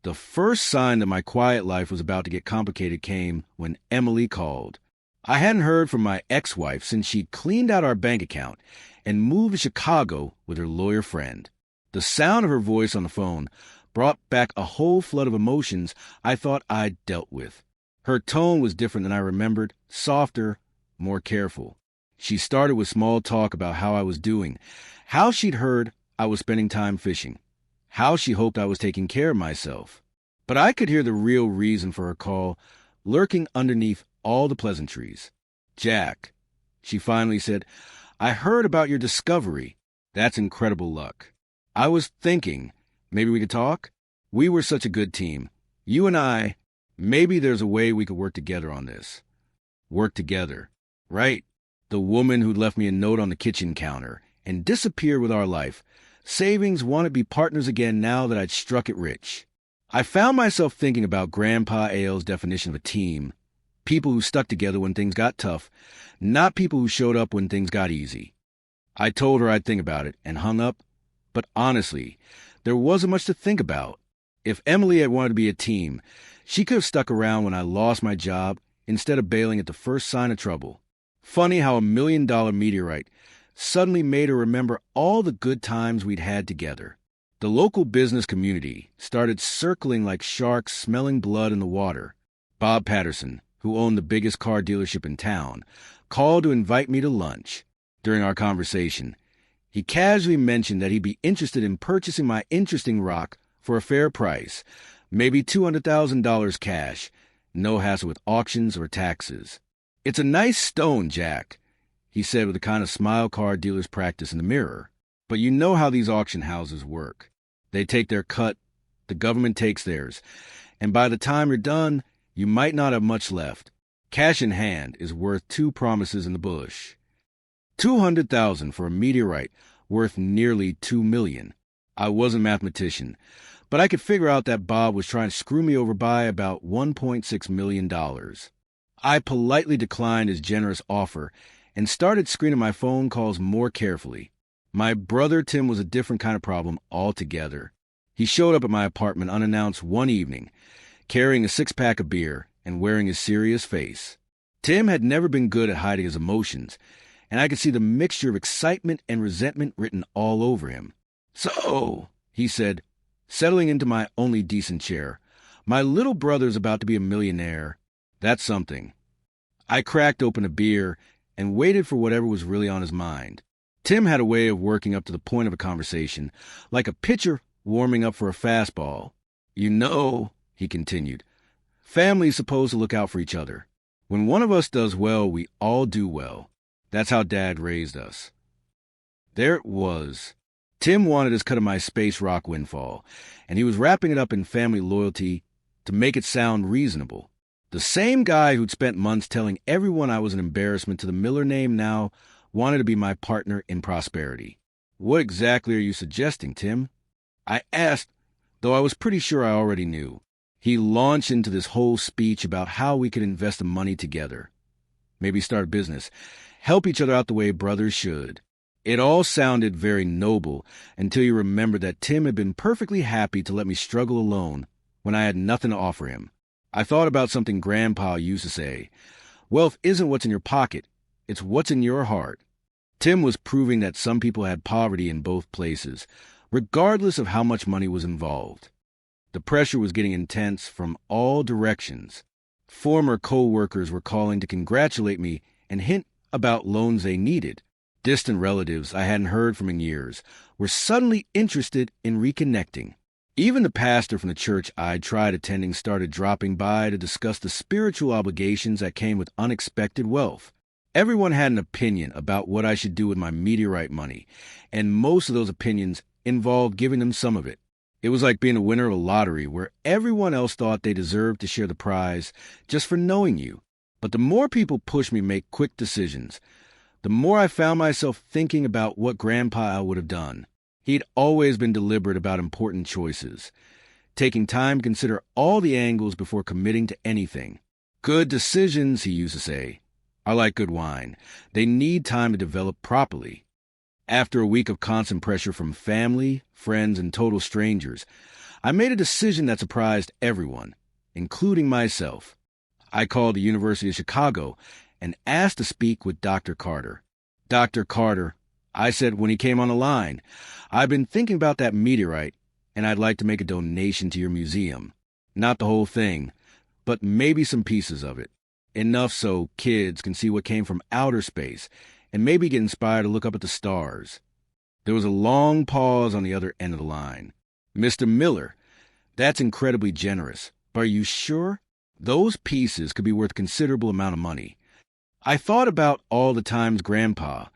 [SPEAKER 1] The first sign that my quiet life was about to get complicated came when Emily called. I hadn't heard from my ex-wife since she'd cleaned out our bank account and moved to Chicago with her lawyer friend. The sound of her voice on the phone brought back a whole flood of emotions I thought I'd dealt with. Her tone was different than I remembered, softer, more careful. She started with small talk about how I was doing, how she'd heard I was spending time fishing, how she hoped I was taking care of myself. But I could hear the real reason for her call lurking underneath all the pleasantries. "Jack," she finally said, "I heard about your discovery. That's incredible luck. I was thinking, maybe we could talk? We were such a good team. You and I, maybe there's a way we could work together on this." Work together. Right. The woman who'd left me a note on the kitchen counter and disappeared with our life. Savings wanted to be partners again now that I'd struck it rich. I found myself thinking about Grandpa Ailes' definition of a team. People who stuck together when things got tough, not people who showed up when things got easy. I told her I'd think about it and hung up, but honestly, there wasn't much to think about. If Emily had wanted to be a team, she could have stuck around when I lost my job instead of bailing at the first sign of trouble. Funny how $1 million meteorite suddenly made her remember all the good times we'd had together. The local business community started circling like sharks smelling blood in the water. Bob Patterson, who owned the biggest car dealership in town, called to invite me to lunch. During our conversation, he casually mentioned that he'd be interested in purchasing my interesting rock for a fair price, maybe $200,000 cash, no hassle with auctions or taxes. "It's a nice stone, Jack," he said with the kind of smile car dealers practice in the mirror. "But you know how these auction houses work. They take their cut, the government takes theirs, and by the time you're done, you might not have much left. Cash in hand is worth 2 promises in the bush." $200,000 for a meteorite worth nearly $2 million. I wasn't a mathematician, but I could figure out that Bob was trying to screw me over by about $1.6 million. I politely declined his generous offer and started screening my phone calls more carefully. My brother Tim was a different kind of problem altogether. He showed up at my apartment unannounced one evening, carrying a 6-pack of beer and wearing a serious face. Tim had never been good at hiding his emotions, and I could see the mixture of excitement and resentment written all over him. "So," he said, settling into my only decent chair. My little brother's about to be a millionaire. That's something. I cracked open a beer and waited for whatever was really on his mind. Tim had a way of working up to the point of a conversation, like a pitcher warming up for a fastball. You know, he continued, family's supposed to look out for each other. When one of us does well, we all do well. That's how Dad raised us. There it was. Tim wanted his cut of my space rock windfall, and he was wrapping it up in family loyalty to make it sound reasonable. The same guy who'd spent months telling everyone I was an embarrassment to the Miller name now wanted to be my partner in prosperity. What exactly are you suggesting, Tim? I asked, though I was pretty sure I already knew. He launched into this whole speech about how we could invest the money together. Maybe start a business. Help each other out the way brothers should. It all sounded very noble until you remembered that Tim had been perfectly happy to let me struggle alone when I had nothing to offer him. I thought about something Grandpa used to say. Wealth isn't what's in your pocket, it's what's in your heart. Tim was proving that some people had poverty in both places, regardless of how much money was involved. The pressure was getting intense from all directions. Former co-workers were calling to congratulate me and hint about loans they needed. Distant relatives I hadn't heard from in years were suddenly interested in reconnecting. Even the pastor from the church I'd tried attending started dropping by to discuss the spiritual obligations that came with unexpected wealth. Everyone had an opinion about what I should do with my meteorite money, and most of those opinions involved giving them some of it. It was like being a winner of a lottery where everyone else thought they deserved to share the prize just for knowing you. But the more people pushed me to make quick decisions, the more I found myself thinking about what Grandpa would have done. He'd always been deliberate about important choices, taking time to consider all the angles before committing to anything. Good decisions, he used to say, are like good wine. They need time to develop properly. After a week of constant pressure from family, friends, and total strangers, I made a decision that surprised everyone, including myself. I called the University of Chicago and asked to speak with Dr. Carter. Dr. Carter, I said when he came on the line, I've been thinking about that meteorite, and I'd like to make a donation to your museum. Not the whole thing, but maybe some pieces of it. Enough so kids can see what came from outer space and maybe get inspired to look up at the stars. There was a long pause on the other end of the line. Mr. Miller, that's incredibly generous, but are you sure? Those pieces could be worth a considerable amount of money. I thought about all the times Grandpa,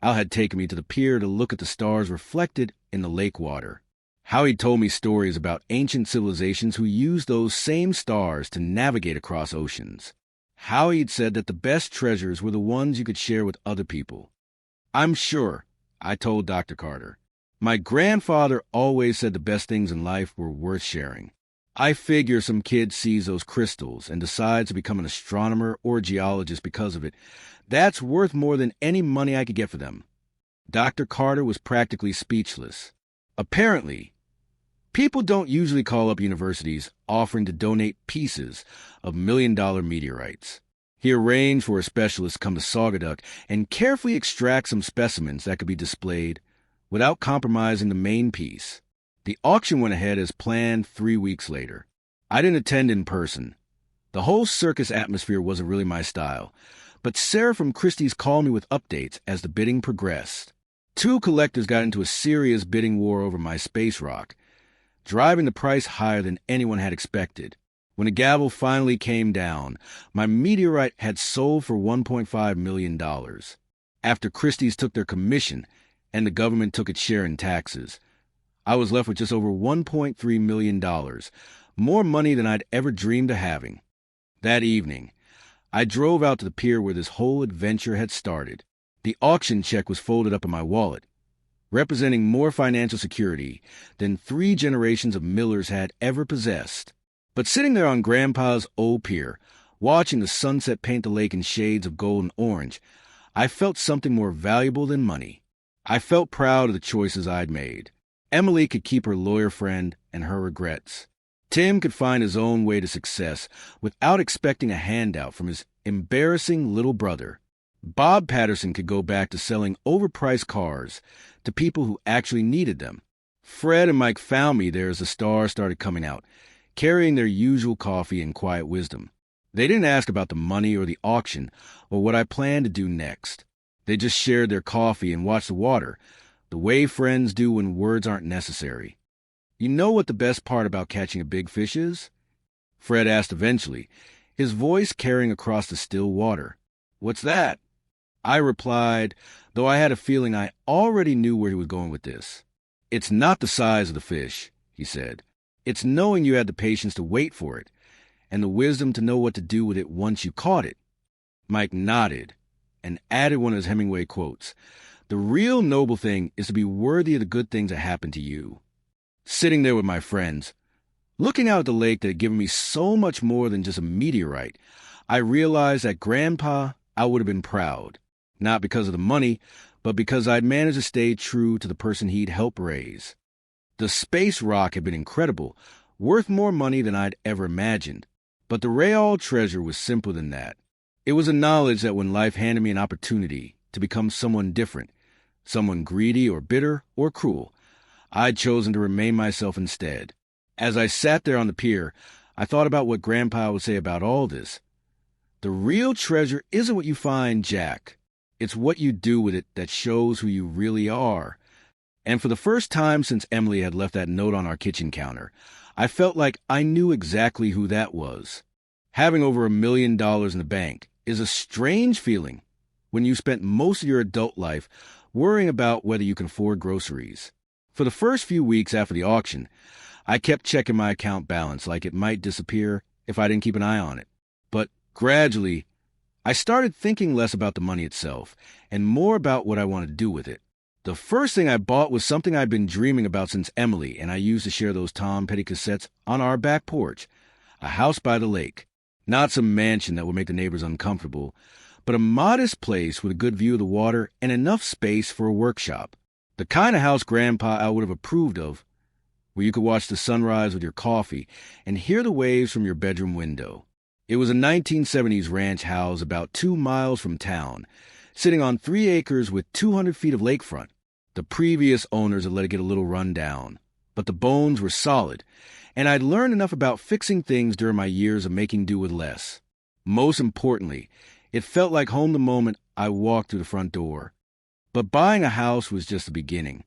[SPEAKER 1] Al had taken me to the pier to look at the stars reflected in the lake water. How he'd told me stories about ancient civilizations who used those same stars to navigate across oceans. How he'd said that the best treasures were the ones you could share with other people. I'm sure, I told Dr. Carter. My grandfather always said the best things in life were worth sharing. I figure some kid sees those crystals and decides to become an astronomer or a geologist because of it. That's worth more than any money I could get for them. Dr. Carter was practically speechless. Apparently, people don't usually call up universities offering to donate pieces of million-dollar meteorites. He arranged for a specialist to come to Saugatuck and carefully extract some specimens that could be displayed without compromising the main piece. The auction went ahead as planned 3 weeks later. I didn't attend in person. The whole circus atmosphere wasn't really my style, but Sarah from Christie's called me with updates as the bidding progressed. 2 collectors got into a serious bidding war over my space rock, driving the price higher than anyone had expected. When the gavel finally came down, my meteorite had sold for $1.5 million. After Christie's took their commission and the government took its share in taxes, I was left with just over $1.3 million, more money than I'd ever dreamed of having. That evening, I drove out to the pier where this whole adventure had started. The auction check was folded up in my wallet, representing more financial security than 3 generations of Millers had ever possessed. But sitting there on Grandpa's old pier, watching the sunset paint the lake in shades of gold and orange, I felt something more valuable than money. I felt proud of the choices I'd made. Emily could keep her lawyer friend and her regrets. Tim could find his own way to success without expecting a handout from his embarrassing little brother. Bob Patterson could go back to selling overpriced cars to people who actually needed them. Fred and Mike found me there as the stars started coming out, carrying their usual coffee and quiet wisdom. They didn't ask about the money or the auction or what I planned to do next. They just shared their coffee and watched the water, the way friends do when words aren't necessary. You know what the best part about catching a big fish is? Fred asked eventually, his voice carrying across the still water. What's that? I replied, though I had a feeling I already knew where he was going with this. It's not the size of the fish, he said. It's knowing you had the patience to wait for it, and the wisdom to know what to do with it once you caught it. Mike nodded and added one of his Hemingway quotes. The real noble thing is to be worthy of the good things that happen to you. Sitting there with my friends, looking out at the lake that had given me so much more than just a meteorite, I realized that Grandpa, I would have been proud. Not because of the money, but because I'd managed to stay true to the person he'd helped raise. The space rock had been incredible, worth more money than I'd ever imagined. But the real treasure was simpler than that. It was a knowledge that when life handed me an opportunity to become someone different, someone greedy or bitter or cruel, I'd chosen to remain myself instead. As I sat there on the pier, I thought about what Grandpa would say about all this. The real treasure isn't what you find, Jack. It's what you do with it that shows who you really are. And for the first time since Emily had left that note on our kitchen counter, I felt like I knew exactly who that was. Having over $1 million in the bank is a strange feeling when you spent most of your adult life worrying about whether you can afford groceries. For the first few weeks after the auction, I kept checking my account balance like it might disappear if I didn't keep an eye on it. But gradually, I started thinking less about the money itself and more about what I wanted to do with it. The first thing I bought was something I'd been dreaming about since Emily and I used to share those Tom Petty cassettes on our back porch. A house by the lake. Not some mansion that would make the neighbors uncomfortable, but a modest place with a good view of the water and enough space for a workshop. The kind of house Grandpa I would have approved of, where you could watch the sunrise with your coffee and hear the waves from your bedroom window. It was a 1970s ranch house about 2 miles from town, sitting on 3 acres with 200 feet of lakefront. The previous owners had let it get a little run down, but the bones were solid, and I'd learned enough about fixing things during my years of making do with less. Most importantly, it felt like home the moment I walked through the front door. But buying a house was just the beginning.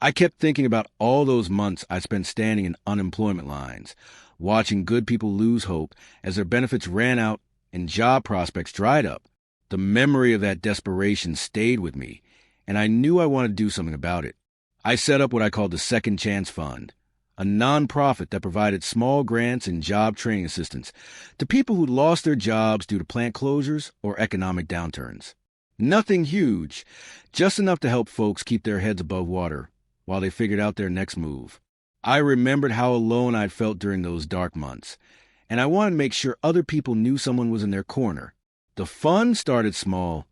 [SPEAKER 1] I kept thinking about all those months I spent standing in unemployment lines, watching good people lose hope as their benefits ran out and job prospects dried up. The memory of that desperation stayed with me, and I knew I wanted to do something about it. I set up what I called the Second Chance Fund, a nonprofit that provided small grants and job training assistance to people who'd lost their jobs due to plant closures or economic downturns. Nothing huge, just enough to help folks keep their heads above water while they figured out their next move. I remembered how alone I'd felt during those dark months, and I wanted to make sure other people knew someone was in their corner. The fund started small,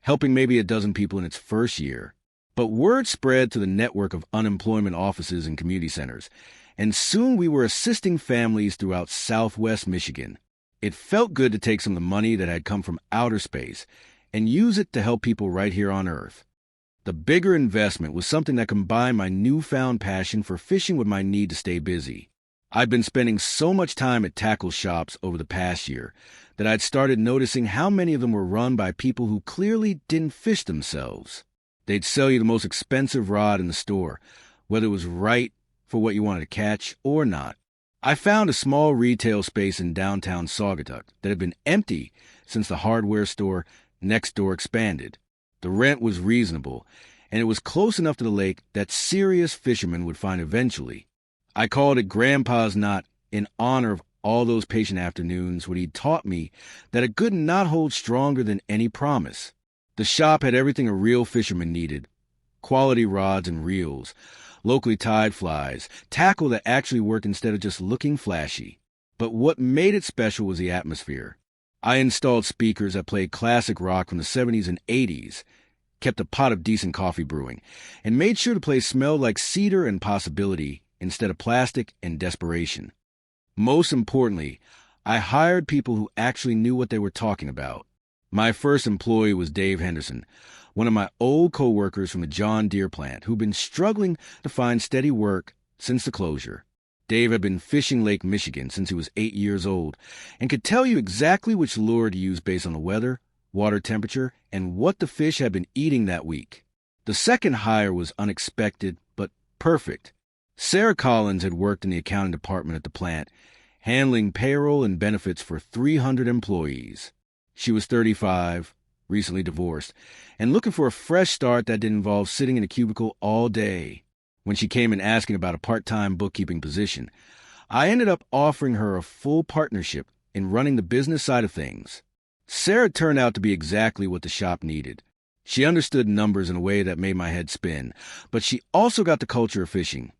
[SPEAKER 1] helping maybe a dozen people in its first year. But word spread to the network of unemployment offices and community centers, and soon we were assisting families throughout Southwest Michigan. It felt good to take some of the money that had come from outer space and use it to help people right here on Earth. The bigger investment was something that combined my newfound passion for fishing with my need to stay busy. I'd been spending so much time at tackle shops over the past year that I'd started noticing how many of them were run by people who clearly didn't fish themselves. They'd sell you the most expensive rod in the store, whether it was right for what you wanted to catch or not. I found a small retail space in downtown Saugatuck that had been empty since the hardware store next door expanded. The rent was reasonable, and it was close enough to the lake that serious fishermen would find eventually. I called it Grandpa's Knot in honor of all those patient afternoons when he'd taught me that a good knot holds stronger than any promise. The shop had everything a real fisherman needed: quality rods and reels, locally tied flies, tackle that actually worked instead of just looking flashy. But what made it special was the atmosphere. I installed speakers that played classic rock from the 70s and 80s, kept a pot of decent coffee brewing, and made sure the place smelled like cedar and possibility instead of plastic and desperation. Most importantly, I hired people who actually knew what they were talking about. My first employee was Dave Henderson, one of my old coworkers from the John Deere plant who'd been struggling to find steady work since the closure. Dave had been fishing Lake Michigan since he was 8 years old and could tell you exactly which lure to use based on the weather, water temperature, and what the fish had been eating that week. The second hire was unexpected, but perfect. Sarah Collins had worked in the accounting department at the plant, handling payroll and benefits for 300 employees. She was 35, recently divorced, and looking for a fresh start that didn't involve sitting in a cubicle all day. When she came in asking about a part-time bookkeeping position, I ended up offering her a full partnership in running the business side of things. Sarah turned out to be exactly what the shop needed. She understood numbers in a way that made my head spin, but she also got the culture of fishing,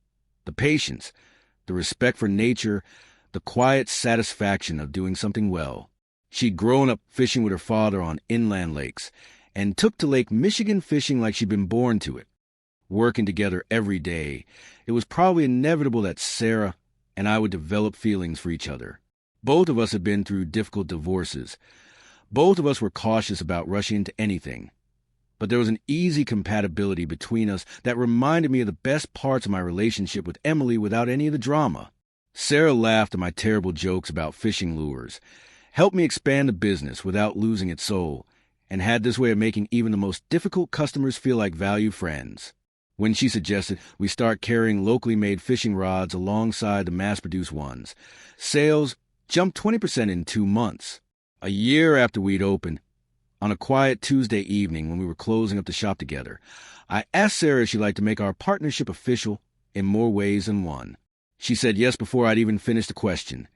[SPEAKER 1] the patience, the respect for nature, the quiet satisfaction of doing something well. She'd grown up fishing with her father on inland lakes and took to Lake Michigan fishing like she'd been born to it. Working together every day, it was probably inevitable that Sarah and I would develop feelings for each other. Both of us had been through difficult divorces. Both of us were cautious about rushing into anything. But there was an easy compatibility between us that reminded me of the best parts of my relationship with Emily without any of the drama. Sarah laughed at my terrible jokes about fishing lures, helped me expand the business without losing its soul, and had this way of making even the most difficult customers feel like valued friends. When she suggested we start carrying locally made fishing rods alongside the mass-produced ones, sales jumped 20% in 2 months. A year after we'd opened, on a quiet Tuesday evening when we were closing up the shop together, I asked Sarah if she'd like to make our partnership official in more ways than one. She said yes before I'd even finished the question,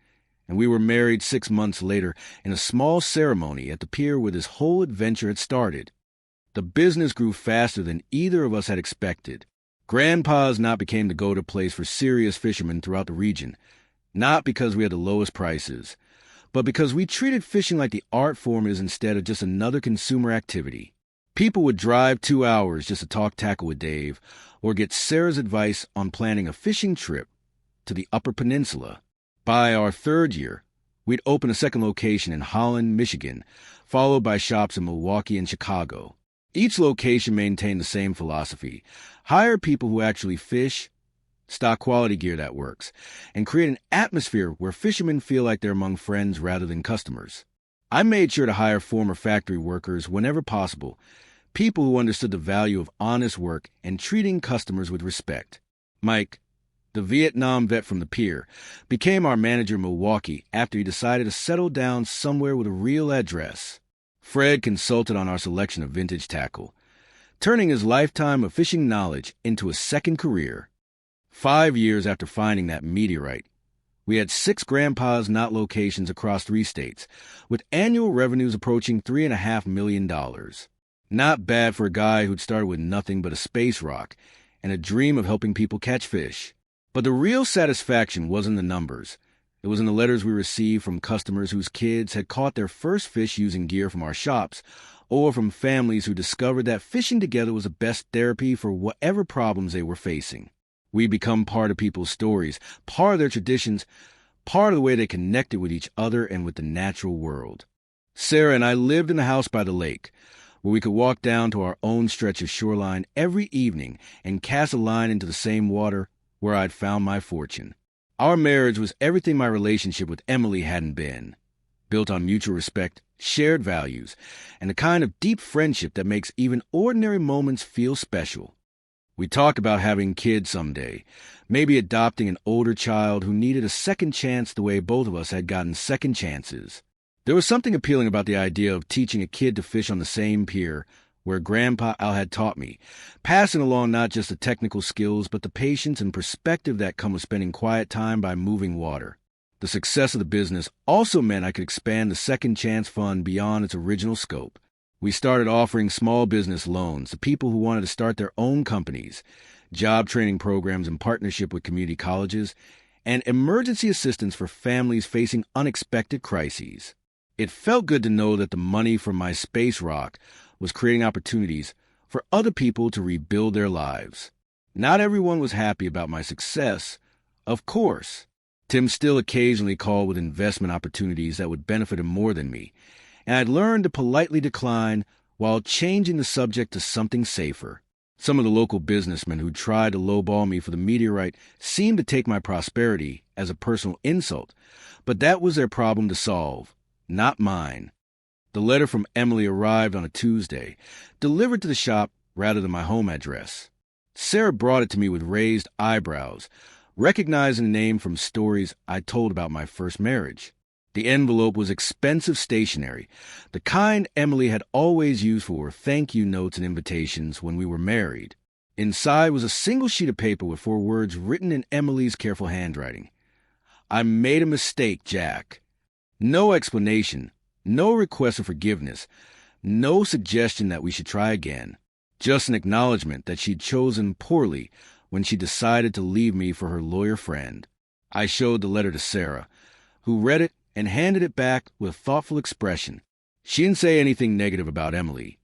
[SPEAKER 1] and we were married 6 months later in a small ceremony at the pier where this whole adventure had started. The business grew faster than either of us had expected. Grandpa's Knot became the go-to place for serious fishermen throughout the region, not because we had the lowest prices, but because we treated fishing like the art form is instead of just another consumer activity. People would drive 2 hours just to talk tackle with Dave or get Sarah's advice on planning a fishing trip to the Upper Peninsula. By our 3rd year, we'd open a second location in Holland, Michigan, followed by shops in Milwaukee and Chicago. Each location maintained the same philosophy: hire people who actually fish, stock quality gear that works, and create an atmosphere where fishermen feel like they're among friends rather than customers. I made sure to hire former factory workers whenever possible, people who understood the value of honest work and treating customers with respect. Mike, the Vietnam vet from the pier, became our manager in Milwaukee after he decided to settle down somewhere with a real address. Fred consulted on our selection of vintage tackle, turning his lifetime of fishing knowledge into a second career. 5 years after finding that meteorite, we had 6 Grandpa's Knot locations across 3 states, with annual revenues approaching $3.5 million. Not bad for a guy who'd started with nothing but a space rock and a dream of helping people catch fish. But the real satisfaction wasn't the numbers. It was in the letters we received from customers whose kids had caught their first fish using gear from our shops, or from families who discovered that fishing together was the best therapy for whatever problems they were facing. We become part of people's stories, part of their traditions, part of the way they connected with each other and with the natural world. Sarah and I lived in a house by the lake, where we could walk down to our own stretch of shoreline every evening and cast a line into the same water where I'd found my fortune. Our marriage was everything my relationship with Emily hadn't been, built on mutual respect, shared values, and the kind of deep friendship that makes even ordinary moments feel special. We talked about having kids someday, maybe adopting an older child who needed a second chance the way both of us had gotten second chances. There was something appealing about the idea of teaching a kid to fish on the same pier where Grandpa Al had taught me, passing along not just the technical skills but the patience and perspective that come with spending quiet time by moving water. The success of the business also meant I could expand the Second Chance Fund beyond its original scope. We started offering small business loans to people who wanted to start their own companies, job training programs in partnership with community colleges, and emergency assistance for families facing unexpected crises. It felt good to know that the money from my space rock was creating opportunities for other people to rebuild their lives. Not everyone was happy about my success, of course. Tim still occasionally called with investment opportunities that would benefit him more than me, and I'd learned to politely decline while changing the subject to something safer. Some of the local businessmen who tried to lowball me for the meteorite seemed to take my prosperity as a personal insult, but that was their problem to solve, not mine. The letter from Emily arrived on a Tuesday, delivered to the shop rather than my home address. Sarah brought it to me with raised eyebrows, recognizing the name from stories I told about my first marriage. The envelope was expensive stationery, the kind Emily had always used for thank you notes and invitations when we were married. Inside was a single sheet of paper with 4 words written in Emily's careful handwriting. I made a mistake, Jack. No explanation, no request of forgiveness, no suggestion that we should try again. Just an acknowledgement that she'd chosen poorly when she decided to leave me for her lawyer friend. I showed the letter to Sarah, who read it and handed it back with a thoughtful expression. She didn't say anything negative about Emily.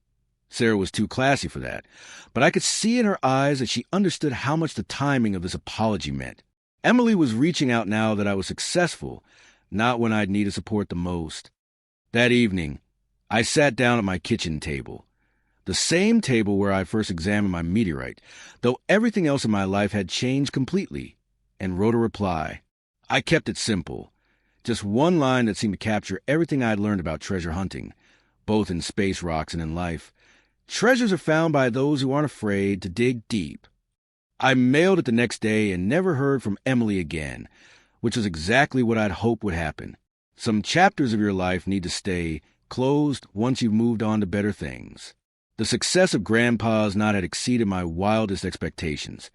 [SPEAKER 1] Sarah was too classy for that, but I could see in her eyes that she understood how much the timing of this apology meant. Emily was reaching out now that I was successful, not when I'd needed support the most. That evening, I sat down at my kitchen table, the same table where I first examined my meteorite, though everything else in my life had changed completely, and wrote a reply. I kept it simple. Just one line that seemed to capture everything I'd learned about treasure hunting, both in space rocks and in life. Treasures are found by those who aren't afraid to dig deep. I mailed it the next day and never heard from Emily again, which was exactly what I'd hoped would happen. Some chapters of your life need to stay closed once you've moved on to better things. The success of Grandpa's knot had exceeded my wildest expectations,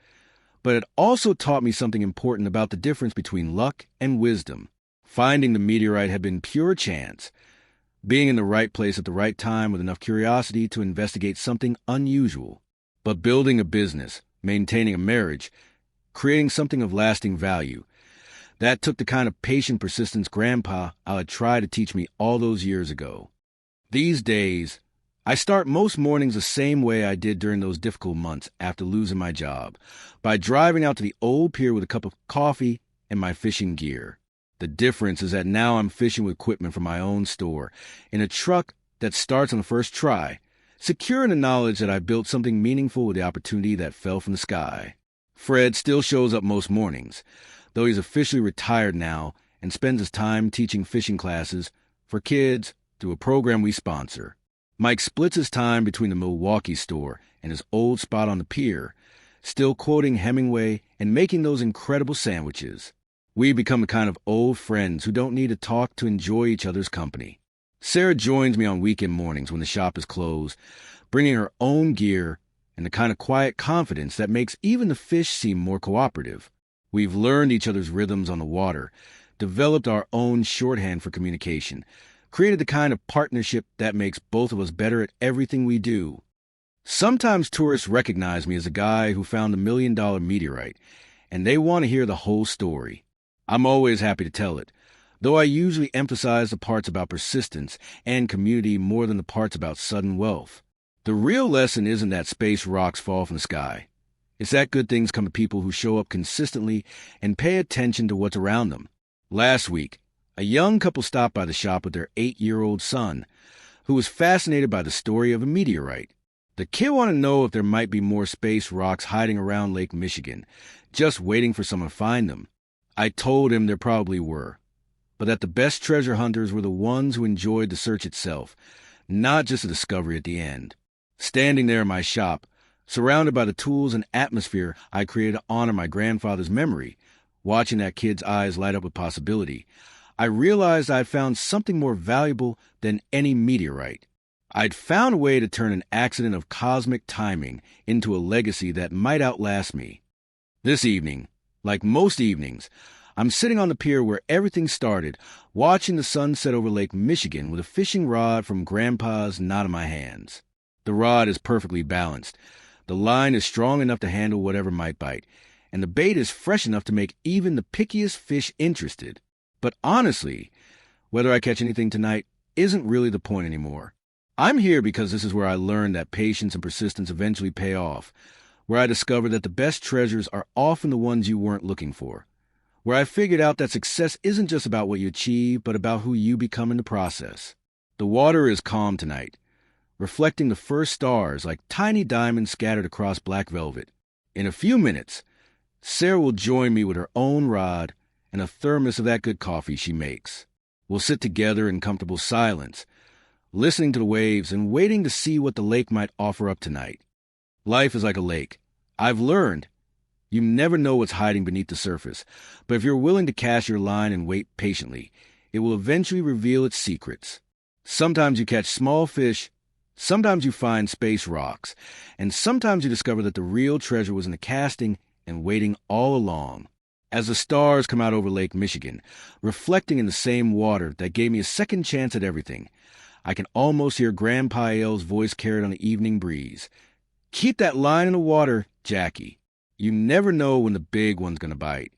[SPEAKER 1] but it also taught me something important about the difference between luck and wisdom. Finding the meteorite had been pure chance, being in the right place at the right time with enough curiosity to investigate something unusual. But building a business, maintaining a marriage, creating something of lasting value, that took the kind of patient persistence Grandpa had tried to teach me all those years ago. These days, I start most mornings the same way I did during those difficult months after losing my job, by driving out to the old pier with a cup of coffee and my fishing gear. The difference is that now I'm fishing with equipment from my own store, in a truck that starts on the first try, secure in the knowledge that I built something meaningful with the opportunity that fell from the sky. Fred still shows up most mornings, though he's officially retired now and spends his time teaching fishing classes for kids through a program we sponsor. Mike splits his time between the Milwaukee store and his old spot on the pier, still quoting Hemingway and making those incredible sandwiches. We become the kind of old friends who don't need to talk to enjoy each other's company. Sarah joins me on weekend mornings when the shop is closed, bringing her own gear and the kind of quiet confidence that makes even the fish seem more cooperative. We've learned each other's rhythms on the water, developed our own shorthand for communication, created the kind of partnership that makes both of us better at everything we do. Sometimes tourists recognize me as a guy who found the $1 million meteorite, and they want to hear the whole story. I'm always happy to tell it, though I usually emphasize the parts about persistence and community more than the parts about sudden wealth. The real lesson isn't that space rocks fall from the sky. It's that good things come to people who show up consistently and pay attention to what's around them. Last week, a young couple stopped by the shop with their 8-year-old son, who was fascinated by the story of a meteorite. The kid wanted to know if there might be more space rocks hiding around Lake Michigan, just waiting for someone to find them. I told him there probably were, but that the best treasure hunters were the ones who enjoyed the search itself, not just the discovery at the end. Standing there in my shop, surrounded by the tools and atmosphere I created to honor my grandfather's memory, watching that kid's eyes light up with possibility, I realized I'd found something more valuable than any meteorite. I'd found a way to turn an accident of cosmic timing into a legacy that might outlast me. This evening, like most evenings, I'm sitting on the pier where everything started, watching the sun set over Lake Michigan with a fishing rod from Grandpa's knot in my hands. The rod is perfectly balanced. The line is strong enough to handle whatever might bite, and the bait is fresh enough to make even the pickiest fish interested. But honestly, whether I catch anything tonight isn't really the point anymore. I'm here because this is where I learned that patience and persistence eventually pay off, where I discovered that the best treasures are often the ones you weren't looking for, where I figured out that success isn't just about what you achieve, but about who you become in the process. The water is calm tonight, reflecting the first stars like tiny diamonds scattered across black velvet. In a few minutes, Sarah will join me with her own rod and a thermos of that good coffee she makes. We'll sit together in comfortable silence, listening to the waves and waiting to see what the lake might offer up tonight. Life is like a lake. I've learned you never know what's hiding beneath the surface, but if you're willing to cast your line and wait patiently, it will eventually reveal its secrets. Sometimes you catch small fish, sometimes you find space rocks, and sometimes you discover that the real treasure was in the casting and waiting all along. As the stars come out over Lake Michigan, reflecting in the same water that gave me a second chance at everything, I can almost hear Grandpa L's voice carried on the evening breeze. Keep that line in the water, Jackie. You never know when the big one's going to bite.